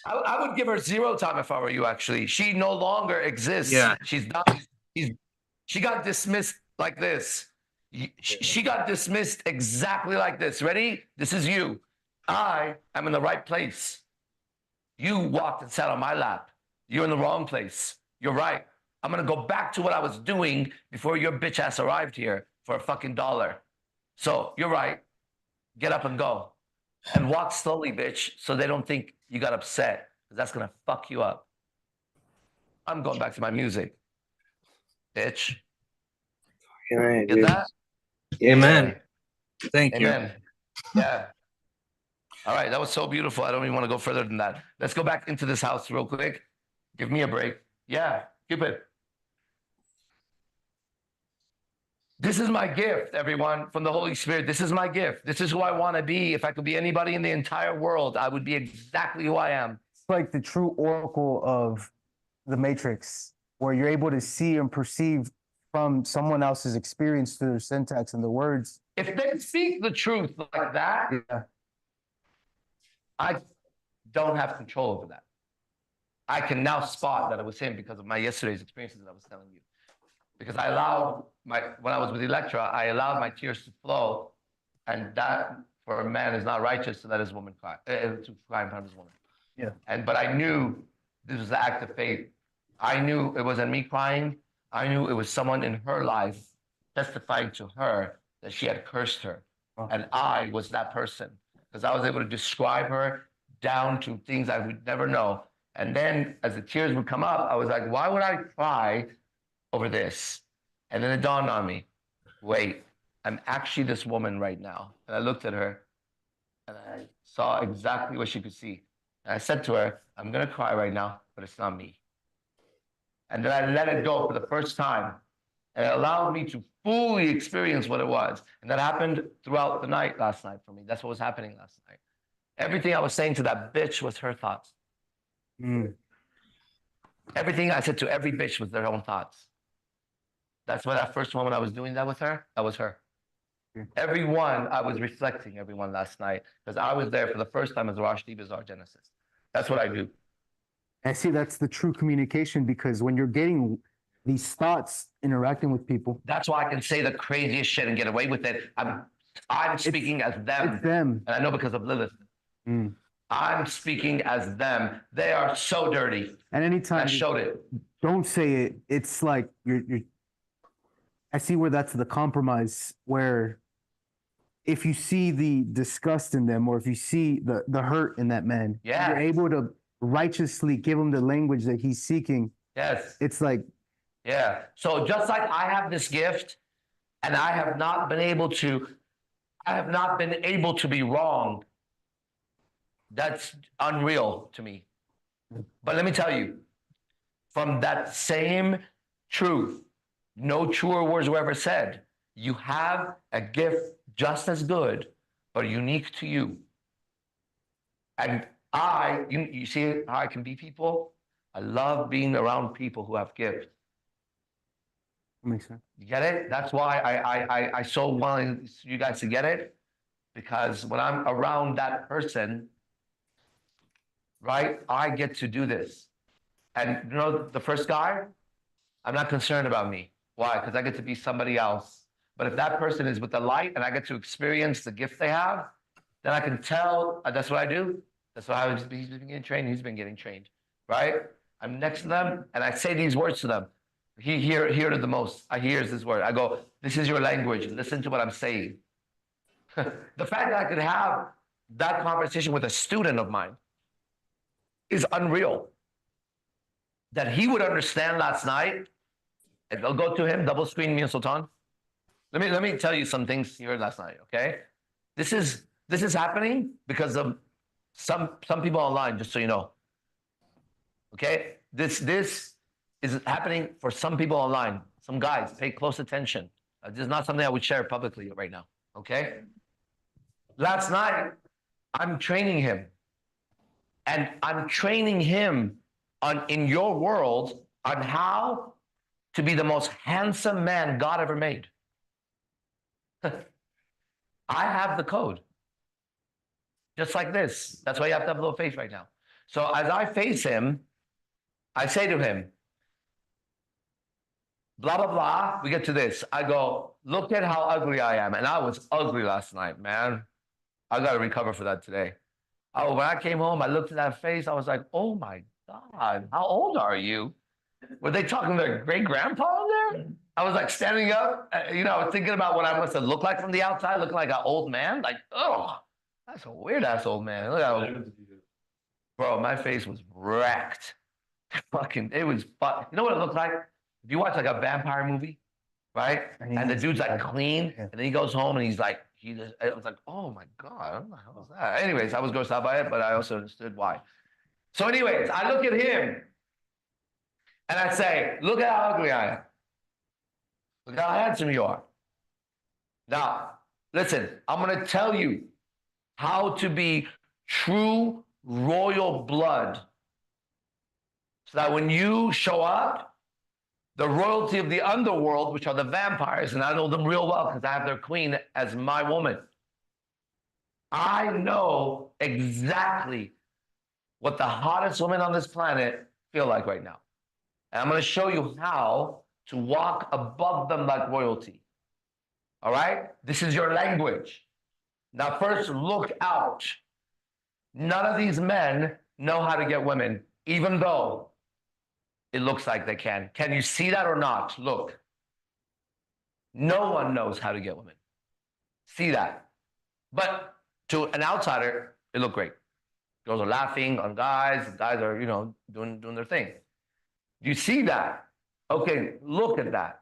I would give her 0 time if I were you, actually. She no longer exists. Yeah. She's not. She got dismissed like this. She got dismissed exactly like this. Ready? This is you. I am in the right place. You walked and sat on my lap. You're in the wrong place. You're right. I'm going to go back to what I was doing before your bitch ass arrived here for a fucking $1. So you're right. Get up and go. And walk slowly, bitch, so they don't think you got upset, because that's going to fuck you up. I'm going back to my music, bitch. Right, Get that? Amen. Thank Amen. Yeah. All right, that was so beautiful. I don't even want to go further than that. Let's go back into this house real quick. Give me a break. Yeah, Cupid. This is my gift, everyone, from the Holy Spirit. This is my gift. This is who I want to be. If I could be anybody in the entire world, I would be exactly who I am. It's like the true oracle of the Matrix, where you're able to see and perceive from someone else's experience through their syntax and the words. If they speak the truth like that, I don't have control over that. I can now spot that it was him because of my yesterday's experiences that I was telling you. Because I allowed when I was with Electra, I allowed my tears to flow, and that for a man is not righteous to let his woman cry, to cry in front of his woman. Yeah. But I knew this was the act of faith. I knew it wasn't me crying. I knew it was someone in her life testifying to her that she had cursed her. And I was that person, because I was able to describe her down to things I would never know. And then as the tears would come up, I was like, why would I cry over this? And then it dawned on me, wait, I'm actually this woman right now. And I looked at her and I saw exactly what she could see. And I said to her, I'm going to cry right now, but it's not me. And then I let it go for the first time. And it allowed me to fully experience what it was. And that happened throughout the night last night for me. That's what was happening last night. Everything I was saying to that bitch was her thoughts. Everything I said to every bitch was their own thoughts. That's why that first moment I was doing that with her, that was her. Everyone, I was reflecting everyone last night, because I was there for the first time as Rosh Bizarre Genesis. That's what I do. I see that's the true communication, because when you're getting these thoughts interacting with people. That's why I can say the craziest shit and get away with it. I'm speaking as them. It's them. And I know because of Lilith. I'm speaking as them. They are so dirty. And anytime I showed it. Don't say it. It's like you're I see where that's the compromise, where if you see the disgust in them, or if you see the hurt in that man, you're able to righteously give him the language that he's seeking. Yes. It's like, yeah. So just like I have this gift, and I have not been able to be wrong. That's unreal to me. But let me tell you, from that same truth, no truer words were ever said. You have a gift just as good, but unique to you. And you see how I can be people? I love being around people who have gifts. Makes sense. You get it? That's why I so want you guys to get it. Because when I'm around that person, right, I get to do this. And you know, the first guy, I'm not concerned about me. Why? Because I get to be somebody else. But if that person is with the light and I get to experience the gift they have, then I can tell that's what I do. That's why he's been getting trained. He's been getting trained, right? I'm next to them and I say these words to them. He hear it the most. I hears this word. I go, this is your language. Listen to what I'm saying. The fact that I could have that conversation with a student of mine is unreal. That he would understand last night, and I'll go to him, double screen me and Sultan. Let me tell you some things here last night, okay? This is happening because of some people online, just so you know. Okay? This is happening for some people online. Some guys, pay close attention. This is not something I would share publicly right now, okay? Last night, I'm training him. And I'm training him in your world on how to be the most handsome man God ever made. I have the code. Just like this. That's why you have to have a little faith right now. So as I face him, I say to him, blah, blah, blah. We get to this. I go, look at how ugly I am. And I was ugly last night, man. I got to recover for that today. Oh, when I came home, I looked at that face. I was like, oh my God, how old are you? Were they talking to their great grandpa there? I was like standing up, you know, thinking about what I must have looked like from the outside, looking like an old man. Like, oh, that's a weird ass old man. Look how, bro, my face was wrecked. Fucking, it was, you know what it looked like? If you watch like a vampire movie, right? And the dude's like clean, and then he goes home and he's like, I was like, oh my God, what the hell is that? Anyways, I was grossed out by it, but I also understood why. So anyways, I look at him and I say, look at how ugly I am. Look how handsome you are. Now, listen, I'm going to tell you how to be true royal blood so that when you show up, the royalty of the underworld, which are the vampires, and I know them real well because I have their queen as my woman. I know exactly what the hottest women on this planet feel like right now. And I'm going to show you how to walk above them like royalty. All right? This is your language. Now, first, look out. None of these men know how to get women, even though it looks like they can. Can you see that or not? Look. No one knows how to get women. See that. But to an outsider, it looked great. Girls are laughing on guys. Guys are, you know, doing their thing. You see that? Okay, look at that.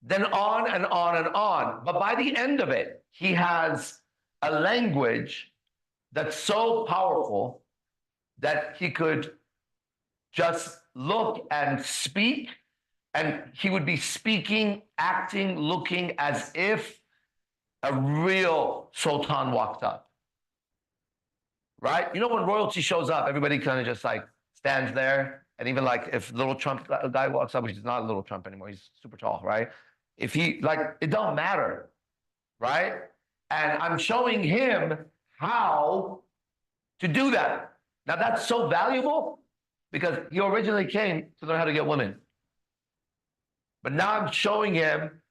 Then on and on and on. But by the end of it, he has a language that's so powerful that he could just look and speak, and he would be speaking, acting, looking as if a real sultan walked up. Right? You know, when royalty shows up, everybody kind of just like stands there. And even like if little Trump guy walks up, which is not little Trump anymore, he's super tall, right? If he, like, it don't matter, right? And I'm showing him how to do that. Now that's so valuable because he originally came to learn how to get women. But now I'm showing him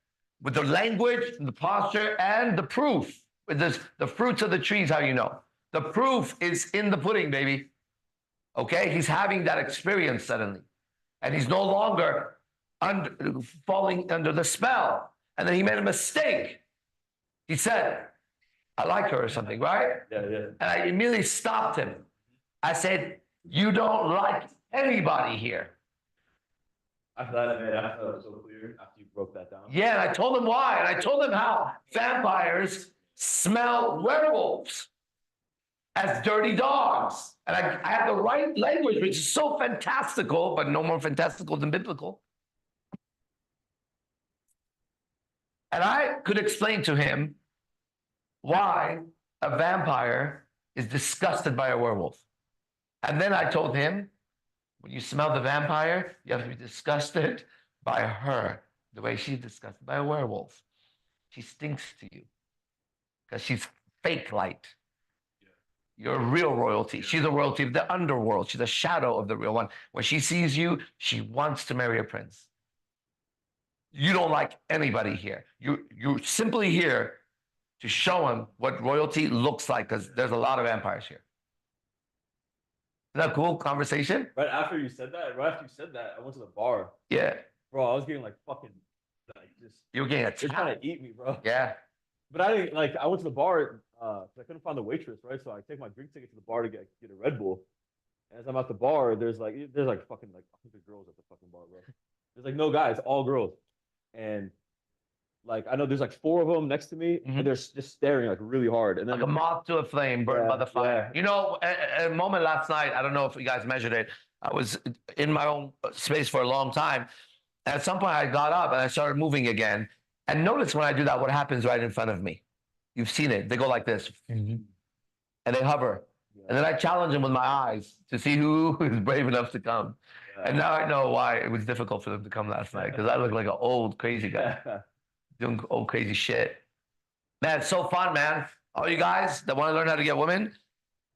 with the language, the posture, and the proof. With this, the fruits of the trees, how you know. The proof is in the pudding, baby. Okay? He's having that experience suddenly. And he's no longer falling under the spell. And then he made a mistake. He said, I like her or something, right? Yeah. And I immediately stopped him. I said, you don't like anybody here. I thought it was so clear after you broke that down. Yeah, and I told him why. And I told him how vampires smell werewolves as dirty dogs. And I had the right language, which is so fantastical, but no more fantastical than biblical. And I could explain to him why a vampire is disgusted by a werewolf. And then I told him When you smell the vampire, you have to be disgusted by her, the way she's disgusted by a werewolf. She stinks to you because she's fake light. You're a real royalty. She's a royalty of the underworld. She's a shadow of the real one. When she sees you, she wants to marry a prince. You don't like anybody here. You're simply here to show him what royalty looks like, because there's a lot of vampires here. Isn't that a cool conversation? Right after you said that, I went to the bar. Yeah. Bro, I was getting like fucking, like just. You were getting They're attacked. trying to eat me, bro. Yeah. But I didn't like. I went to the bar. 'Cause I couldn't find the waitress, right? So I take my drink ticket to the bar to get a Red Bull. And as I'm at the bar, there's like fucking like 100 girls at the fucking bar, bro. There's like no guys, all girls. And like I know there's like 4 of them next to me, and they're just staring like really hard. And then Like a moth to a flame, burned by the fire. yeah. You know, at a moment last night, I don't know if you guys measured it. I was in my own space for a long time. And at some point, I got up and I started moving again. And notice when I do that, what happens right in front of me. You've seen it. They go like this. And they hover. And then I challenge them with my eyes to see who is brave enough to come. And now I know why it was difficult for them to come last night, because I look like an old crazy guy doing old crazy shit. Man, it's so fun, man. All you guys that want to learn how to get women,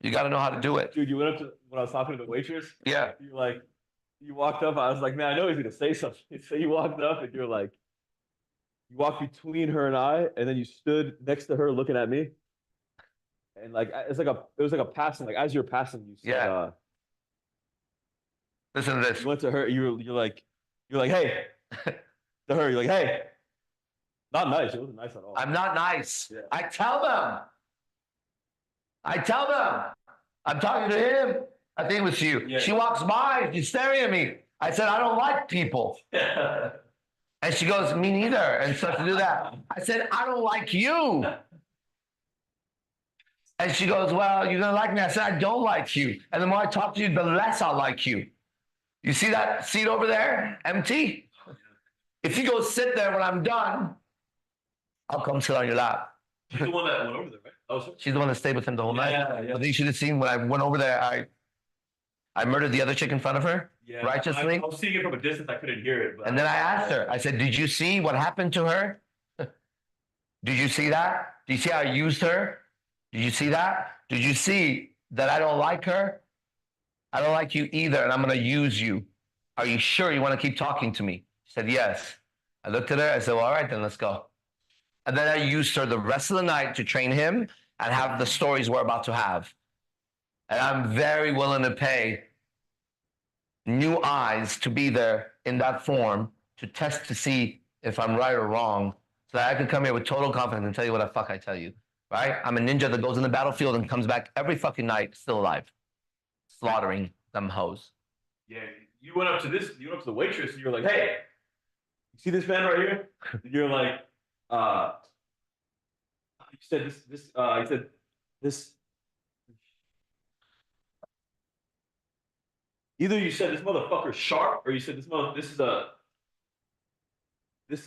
you got to know how to do it. Dude, you went up to when I was talking to the waitress. Yeah. You walked up. I was like, man, I know he's gonna say something. So you walked up and you're like, you walked between her and I, and then you stood next to her looking at me. And like it was like a passing. Like as you're passing, you said, Listen to this. You went to her. You're like, hey. To her, you're like, hey. Not nice. It wasn't nice at all. I'm not nice. Yeah. I tell them. I'm talking to him. I think it was you. Yeah. She walks by. She's staring at me. I said, I don't like people. And she goes, me neither. And starts to do that. I said, I don't like you. And she goes, well, you're going to like me. I said, I don't like you. And the more I talk to you, the less I like you. You see that seat over there? Empty? If you go sit there when I'm done, I'll come sit on your lap. She's the one that went over there, right? Oh, She's the one that stayed with him the whole night. Yeah. But you should have seen when I went over there, I murdered the other chick in front of her, righteously. I was seeing it from a distance. I couldn't hear it. And then I asked her, I said, did you see what happened to her? Did you see that? Did you see how I used her? Did you see that? Did you see that I don't like her? I don't like you either, and I'm going to use you. Are you sure you want to keep talking to me? She said, yes. I looked at her. I said, well, all right, then let's go. And then I used her the rest of the night to train him and have the stories we're about to have. And I'm very willing to pay new eyes to be there in that form to test to see if I'm right or wrong, so that I can come here with total confidence and tell you what the fuck I tell you, right? I'm a ninja that goes in the battlefield and comes back every fucking night still alive, slaughtering them hoes. Yeah, you went up to the waitress and you were like, hey, you see this man right here? And you're like, you said this. Either you said this motherfucker's sharp, or you said this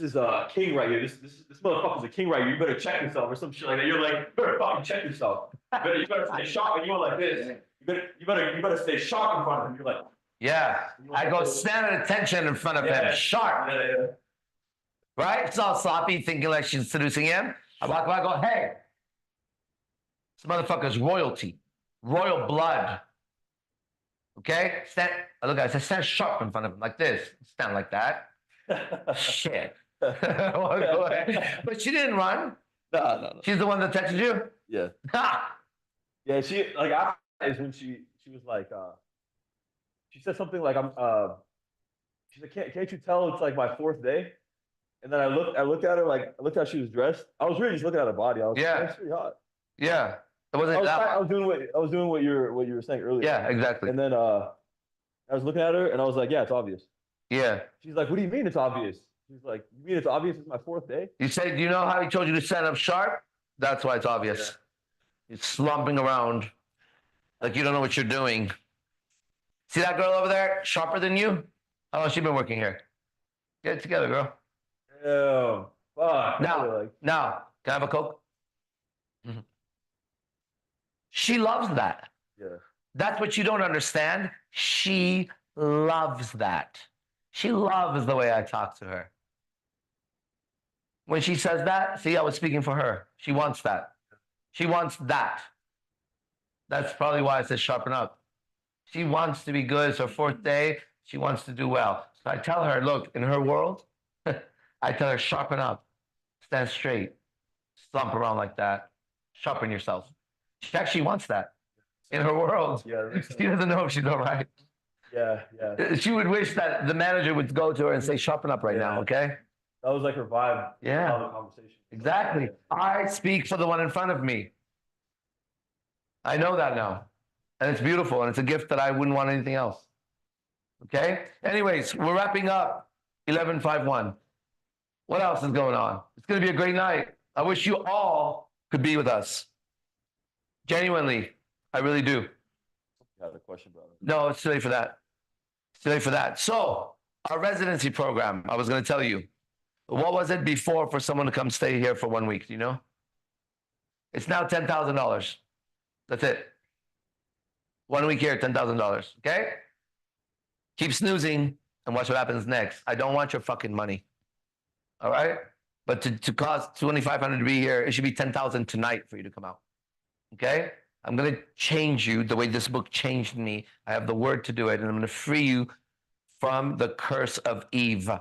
is a king right here. This motherfucker's a king right here. You better check yourself or some shit like that. You're like, you better fucking check yourself. You better stay sharp. And you were like this. You better stay sharp in front of him. You're like, yeah. I go stand at attention in front of him, sharp. Yeah. Right? It's all sloppy, thinking like she's seducing him. I walk by, I go, hey, this motherfucker's royalty, royal blood. Okay? I said, stand sharp in front of him, like this. Stand like that. Shit. But she didn't run. No. She's the one that texted you? Yeah. Yeah, she like after is when she was like she said something like she's like, can't you tell it's like my 4th day? And then I looked at her, like I looked at how she was dressed. I was really just looking at her body. I was like, that's pretty hot. Yeah. It wasn't I was doing what you were saying earlier. Yeah, exactly. And then I was looking at her and I was like, yeah, it's obvious. Yeah. She's like, what do you mean it's obvious? She's like, you mean it's obvious it's my 4th day? You say, do you know how he told you to stand up sharp? That's why it's obvious. Yeah. You're slumping around like you don't know what you're doing. See that girl over there, sharper than you? How long has she been working here? Get it together, girl. Oh, fuck. Now, can I have a Coke? Mm-hmm. She loves that. Yeah. That's what you don't understand. She loves that. She loves the way I talk to her. When she says that, see, I was speaking for her. She wants that. She wants that. That's probably why I said sharpen up. She wants to be good. It's her fourth day. She wants to do well. So I tell her, look, in her world, I tell her, sharpen up, stand straight, slump around like that, sharpen yourself. She actually wants that in her world. Yeah. She doesn't know if she's all right. Yeah. She would wish that the manager would go to her and say, sharpen up right now, okay? That was like her vibe. Yeah. The conversation. Exactly. I speak for the one in front of me. I know that now. And it's beautiful, and it's a gift that I wouldn't want anything else. Okay? Anyways, we're wrapping up 11:51. What else is going on? It's going to be a great night. I wish you all could be with us. Genuinely, I really do. I had a question, brother. No, it's too late for that. It's too late for that. So, our residency program, I was going to tell you. What was it before for someone to come stay here for 1 week? Do you know? It's now $10,000. That's it. 1 week here, $10,000. Okay? Keep snoozing and watch what happens next. I don't want your fucking money. All right? But to cost $2,500 to be here, it should be $10,000 tonight for you to come out. Okay? I'm going to change you the way this book changed me. I have the word to do it, and I'm going to free you from the curse of Eve.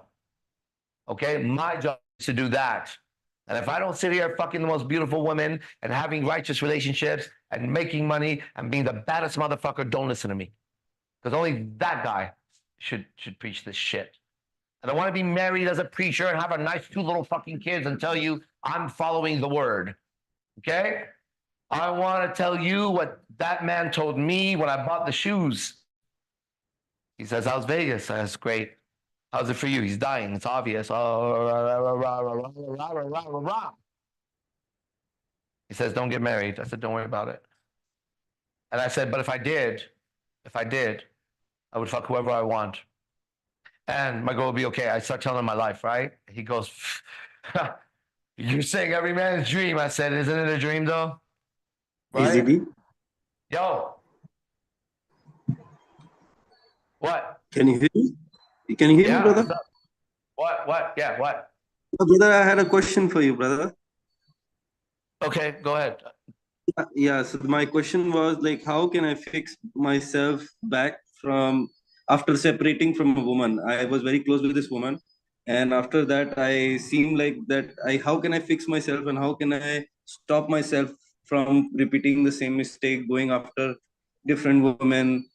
Okay? My job is to do that. And if I don't sit here fucking the most beautiful women and having righteous relationships and making money and being the baddest motherfucker, don't listen to me. Because only that guy should preach this shit. And I want to be married as a preacher and have a nice 2 little fucking kids and tell you I'm following the word. Okay? I want to tell you what that man told me when I bought the shoes. He says, how's Vegas? That's great. How's it for you? He's dying. It's obvious. He says, don't get married. I said, don't worry about it. And I said, but if I did, I would fuck whoever I want. And my girl will be okay. I start telling him my life, right? He goes, you're saying every man's dream. I said, isn't it a dream though? Right? AZD? Yo. What? Can you hear me? Can you hear me, brother? What? Yeah, what? Brother, I had a question for you, brother. Okay, go ahead. Yeah, so my question was like, how can I fix myself back from after separating from a woman? I was very close with this woman, and after that, I seem like that. How can I fix myself, and how can I stop myself from repeating the same mistake, going after different women,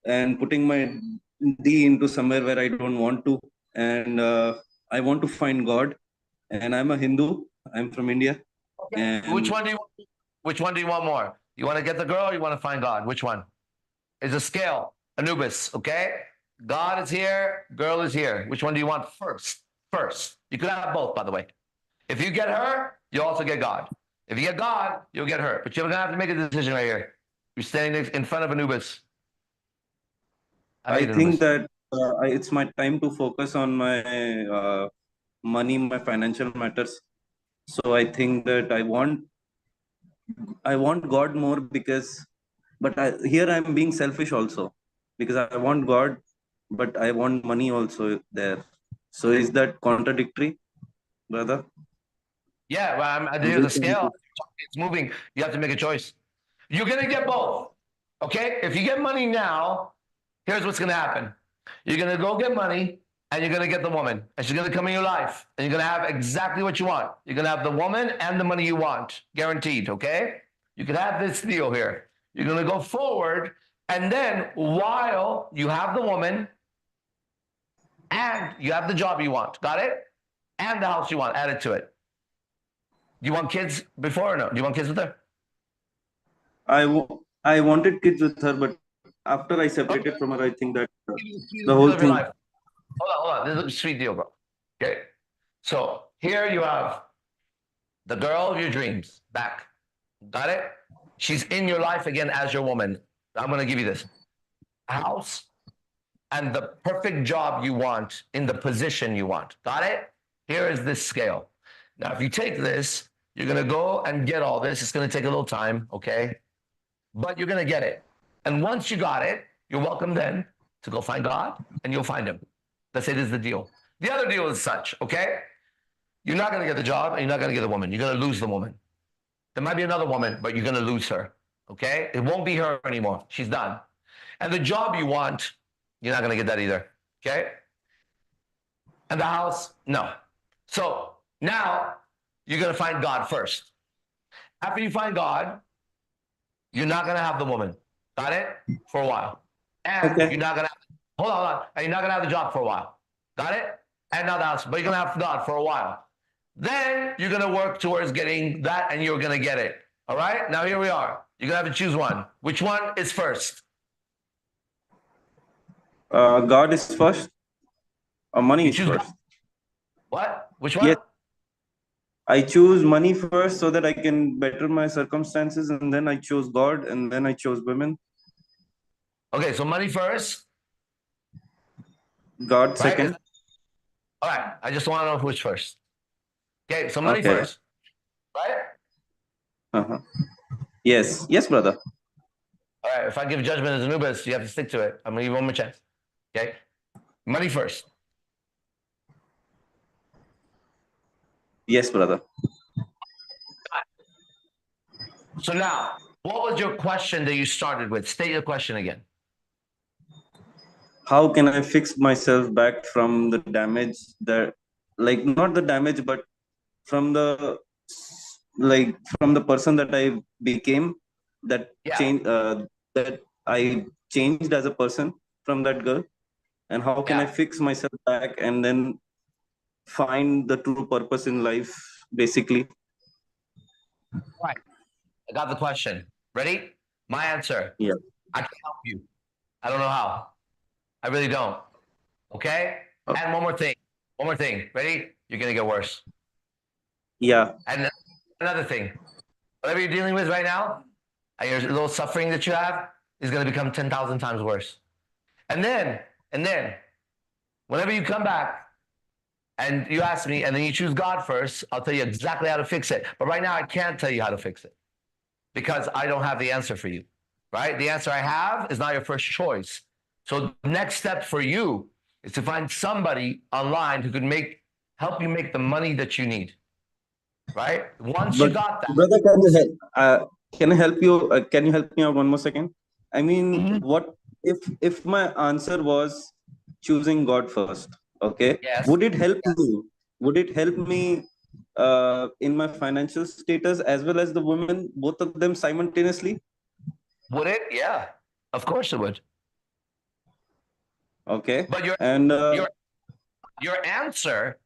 and putting my D into somewhere where I don't want to, and I want to find God, and I'm a Hindu. I'm from India. Okay. And Which one do you want more? You want to get the girl or you want to find God? Which one? It's a scale, Anubis, okay? God is here, girl is here. Which one do you want first? First. You could have both, by the way. If you get her, you also get God. If you get God, you'll get her. But you're going to have to make a decision right here. You're standing in front of Anubis. I think that it's my time to focus on my money, my financial matters. So I think that I want God more here I'm being selfish also because I want God, but I want money also there. So is that contradictory, brother? Yeah, well, there's a scale. It's moving. You have to make a choice. You're going to get both. Okay? If you get money now, here's what's going to happen. You're going to go get money and you're going to get the woman. And she's going to come in your life. And you're going to have exactly what you want. You're going to have the woman and the money you want. Guaranteed, okay? You can have this deal here. You're going to go forward. And then while you have the woman and you have the job you want, got it? And the house you want, add it to it. Do you want kids before or no? Do you want kids with her? I wanted kids with her, but after I separated from her, I think that the whole thing. Hold on. This is a sweet deal, bro. Okay. So here you have the girl of your dreams back. Got it? She's in your life again as your woman. I'm going to give you this. House and the perfect job you want in the position you want. Got it? Here is this scale. Now, if you take this, you're going to go and get all this. It's going to take a little time, okay? But you're going to get it. And once you got it, you're welcome then. to go find God, and you'll find him. Let's say this is the deal. The other deal is such, okay? You're not going to get the job, and you're not going to get the woman. You're going to lose the woman. There might be another woman, but you're going to lose her, okay? It won't be her anymore. She's done. And the job you want, you're not going to get that either, okay? And the house, no. So now you're going to find God first. After you find God, you're not going to have the woman. Got it? For a while. And you're not going to, hold on. And you're not going to have the job for a while. Got it? And not the house, but you're going to have God for a while. Then you're going to work towards getting that, and you're going to get it. All right? Now here we are. You're going to have to choose one. Which one is first? God is first. Or money is first. God. What? Which one? Yes. I choose money first so that I can better my circumstances, and then I chose God, and then I chose women. Okay, so money first. God right? second. All right, I just want to know which first. Okay, so money first, right? Uh-huh. Yes, yes, brother. All right, if I give judgment as Anubis, you have to stick to it. I'm going to give you one more chance. Okay, money first. Yes, brother. So now, what was your question that you started with? State your question again. How can I fix myself back from the damage that, like, not the damage, but from the, like, from the person that I became, that change, that I changed as a person from that girl, and how can I fix myself back and then find the true purpose in life, basically? Right. I got the question. Ready? My answer. Yeah. I can help you. I don't know how. I really don't. Okay? And one more thing. One more thing. Ready? You're going to get worse. Yeah. And another thing. Whatever you're dealing with right now, and your little suffering that you have, is going to become 10,000 times worse. And then, whenever you come back and you ask me, and then you choose God first, I'll tell you exactly how to fix it. But right now, I can't tell you how to fix it because I don't have the answer for you, right? The answer I have is not your first choice. So the next step for you is to find somebody online who can help you make the money that you need, right? Once you got that. Brother, can I help you? Can you help me out one more second? I mean, what if my answer was choosing God first? Okay. Yes. Would it help me? Would it help me in my financial status as well as the women, both of them simultaneously? Would it? Yeah. Of course it would. Okay. But your answer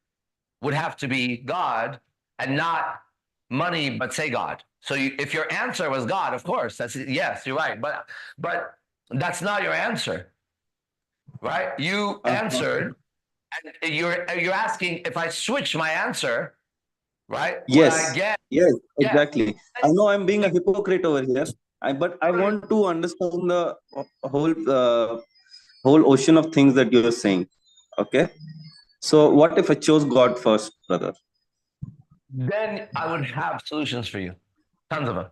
would have to be God and not money, but say God. So if your answer was God, of course, yes, you're right. But that's not your answer, right? You answered, and you're asking if I switch my answer, right? Yes. Yes, exactly. I know I'm being a hypocrite over here, but I want to understand the whole ocean of things that you're saying. Okay. So what if I chose God first, brother? Then I would have solutions for you. Tons of them.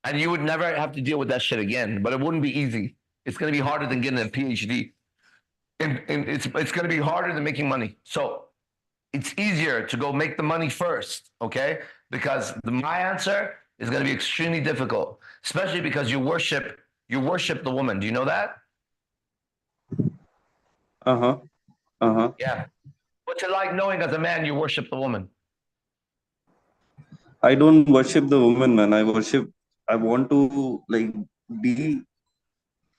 And you would never have to deal with that shit again, but it wouldn't be easy. It's going to be harder than getting a PhD. And it's going to be harder than making money. So it's easier to go make the money first, okay? Because my answer is going to be extremely difficult, especially because you worship the woman. Do you know that? Yeah. What's it like knowing as a man you worship the woman? I don't worship the woman, man. I want to, like, be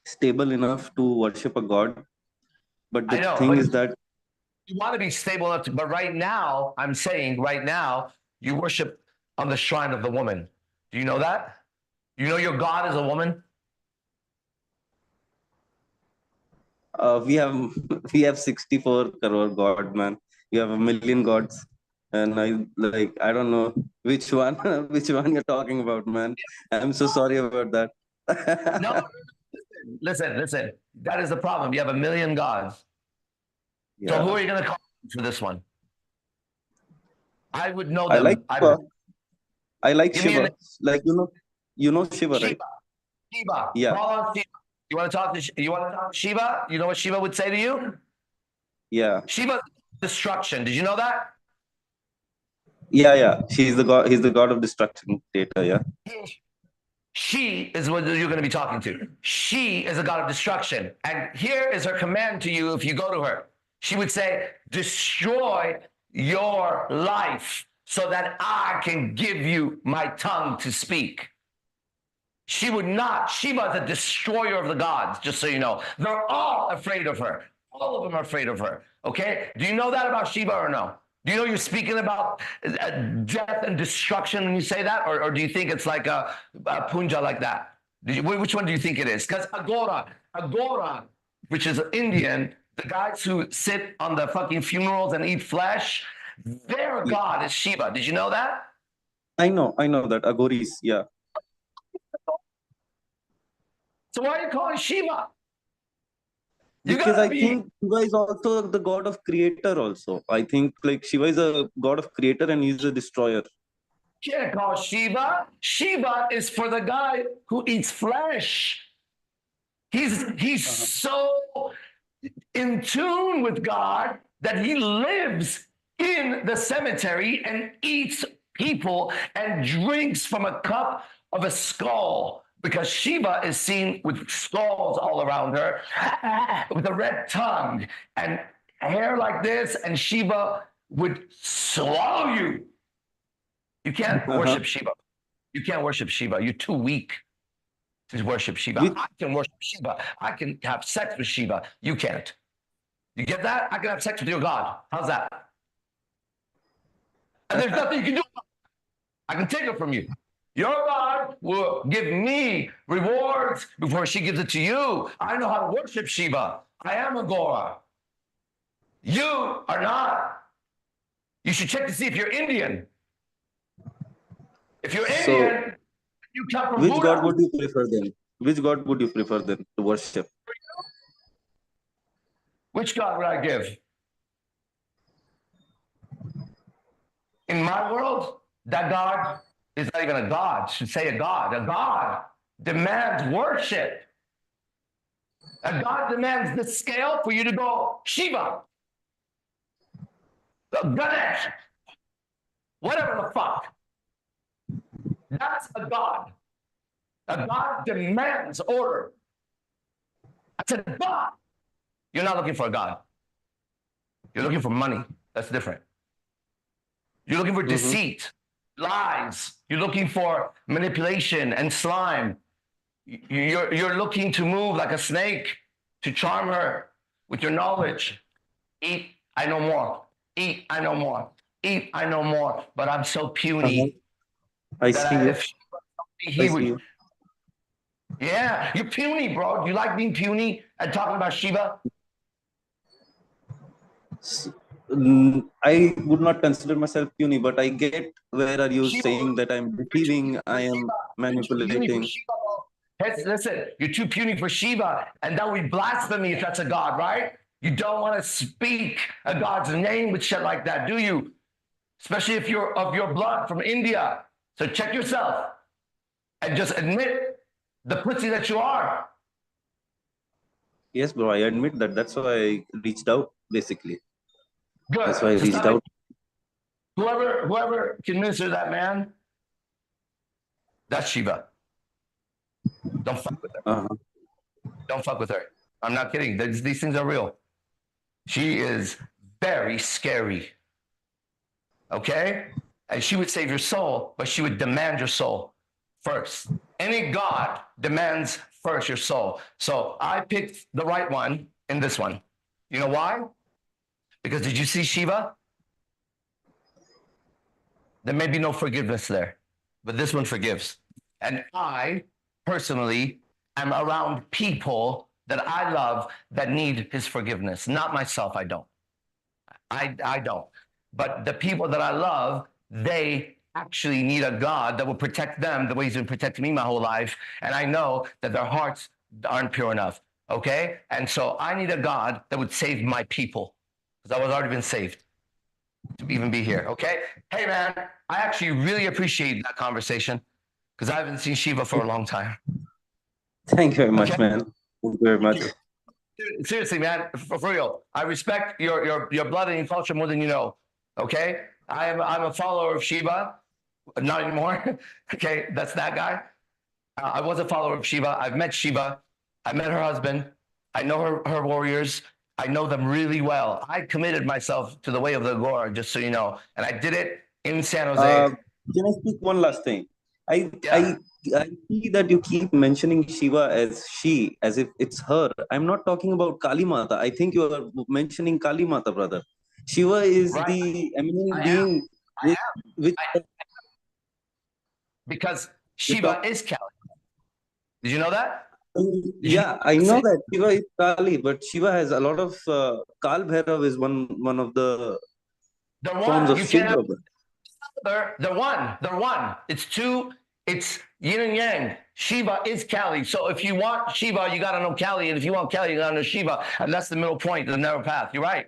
stable enough to worship a God. But the thing is that you want to be stable enough but right now, I'm saying right now, you worship on the shrine of the woman. Do you know that? You know your God is a woman? we have 64 crore God, man. You have 1 million gods. And I don't know which one you're talking about, man. I'm so sorry about that. No, listen. That is the problem. You have 1 million gods. Yeah. So who are you going to call for this one? I would know I them. like Shiva. Like, you know Shiva, right? Shiva. Yeah. Call on Shiva. You want to talk to Shiva? You know what Shiva would say to you? Yeah. Shiva, destruction. Did you know that? Yeah. He's the god of destruction data. Yeah. She is what you're going to be talking to. She is a god of destruction. And here is her command to you if you go to her. She would say, destroy your life so that I can give you my tongue to speak. She would not. Shiva is a destroyer of the gods, just so you know. They're all afraid of her. All of them are afraid of her. Okay? Do you know that about Shiva or no? Do you know you're speaking about death and destruction when you say that? Or do you think it's like a punja like that? Which one do you think it is? Because Agora, which is Indian, the guys who sit on the fucking funerals and eat flesh, their god is Shiva. Did you know that? I know that. Agoris. Yeah. So why are you calling Shiva? Because I think Shiva is also the god of creator also. I think like Shiva is a god of creator and he's a destroyer. You can't call Shiva. Shiva is for the guy who eats flesh. He's so in tune with God that he lives in the cemetery and eats people and drinks from a cup of a skull. Because Shiva is seen with skulls all around her, with a red tongue and hair like this, and Shiva would swallow you. You can't worship Shiva. You can't worship Shiva. You're too weak to worship Shiva. I can worship Shiva. I can have sex with Shiva. You can't. You get that? I can have sex with your God. How's that? And there's nothing you can do about it. I can take it from you. Your God will give me rewards before she gives it to you. I know how to worship Shiva. I am Agora. You are not. You should check to see if you're Indian. If you're Indian, you come from Which Buddha. god would you prefer then? Which god would you prefer then to worship? Which God would I give? In my world, that God is not even a God. Should say a God. A God demands worship. A God demands the scale for you to go Shiva, Ganesh, whatever the fuck. That's a God. A God demands order. I said, God. You're not looking for a God. You're looking for money. That's different. You're looking for deceit, lies. You're looking for manipulation and slime. You're looking to move like a snake to charm her with your knowledge. Eat, I know more. Eat, I know more. Eat, I know more. But I'm so puny. I see you. He would. Yeah, you're puny, bro. Do you like being puny and talking about Shiva? I would not consider myself puny, but I get where are you saying that I'm deceiving, I am manipulating. Listen, you're too puny for Shiva, and that would be blasphemy if that's a God, right? You don't want to speak a God's name with shit like that, do you? Especially if you're of your blood from India. So check yourself and just admit the pussy that you are. Yes, bro, I admit that. That's why I reached out, basically. Good. That's why I reached out. Whoever can minister to that man, that's Shiva. Don't fuck with her. Don't fuck with her. I'm not kidding. These things are real. She is very scary. Okay? And she would save your soul, but she would demand your soul first. Any God demands first your soul. So I picked the right one in this one. You know why? Because did you see Shiva? There may be no forgiveness there, but this one forgives. And I personally am around people that I love that need his forgiveness. Not myself, I don't. I don't. But the people that I love, they actually need a God that will protect them the way he's been protecting me my whole life. And I know that their hearts aren't pure enough, okay? And so I need a God that would save my people because I was already been saved to even be here, okay? Hey, man, I actually really appreciate that conversation because I haven't seen Shiva for a long time. Thank you very much, man. Thank you very much. Seriously, man, for real. I respect your blood and your culture more than you know. Okay, I'm a follower of Shiva, not anymore. Okay, that's that guy. I was a follower of Shiva. I've met Shiva. I met her husband. I know her warriors. I know them really well. I committed myself to the way of the Agora, just so you know, and I did it in San Jose. Can I speak one last thing? I Yeah. I see that you keep mentioning Shiva as she, as if it's her. I'm not talking about Kali Mata. I think you are mentioning Kali Mata, brother. Shiva is Right. the eminent I am. being with, with Because Shiva is Kali. Did you know that? yeah, I know that Shiva is Kali, but Shiva has a lot of Kal Bhairav is one of the They're forms one. of You can't Shiva. have. They're one. They're one. It's two. It's yin and yang. Shiva is Kali. So if you want Shiva, you got to know Kali, and if you want Kali, you got to know Shiva, and that's the middle point, the narrow path. You're right.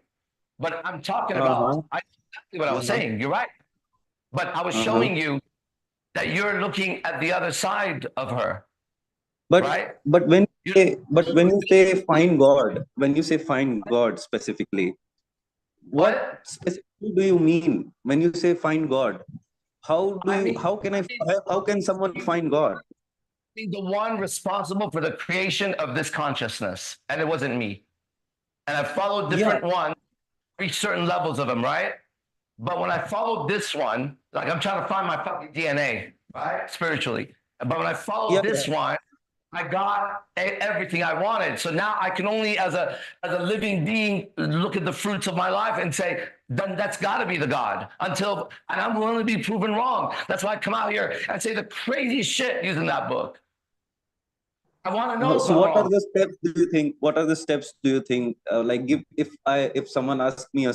But I'm talking about exactly what I was saying. You're right. But I was showing you that you're looking at the other side of her. But right? when you say find God, when you say find God specifically, what specifically do you mean when you say find God? How can someone find God? The one responsible for the creation of this consciousness, and it wasn't me. And I followed different ones, reached certain levels of them, right? But when I followed this one, like I'm trying to find my fucking DNA, right? Spiritually. But when I followed this one, I got everything I wanted. So now I can only, as a living being, look at the fruits of my life and say, then that's got to be the God. And I'm willing to be proven wrong. That's why I come out here and say the craziest shit using that book. I want to know. So what are the steps do you think? What are the steps do you think? Like if someone asks me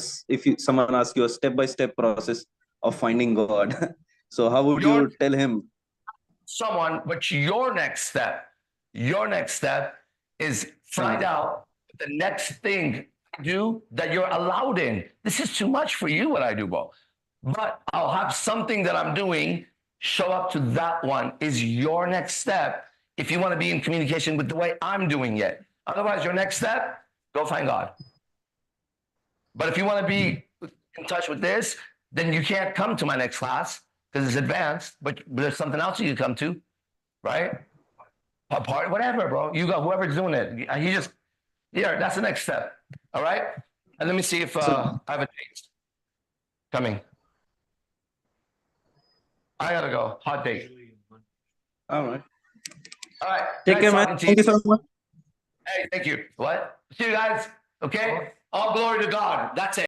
someone asks you a step-by-step process of finding God, so how would you tell him? But your next step is find out the next thing I do that you're allowed in. This is too much for you, what I do, bro. But I'll have something that I'm doing show up to that one is your next step if you want to be in communication with the way I'm doing it. Otherwise, your next step, go find God. But if you want to be in touch with this, then you can't come to my next class because it's advanced, but there's something else you can come to, right? A party, whatever, bro. You got whoever's doing it. That's the next step. All right? And let me see if I have a date coming. I gotta go. Hot date. All right. All right. Take care, man. Thank you so much. Hey, thank you. What? See you guys. Okay? All glory to God. That's it.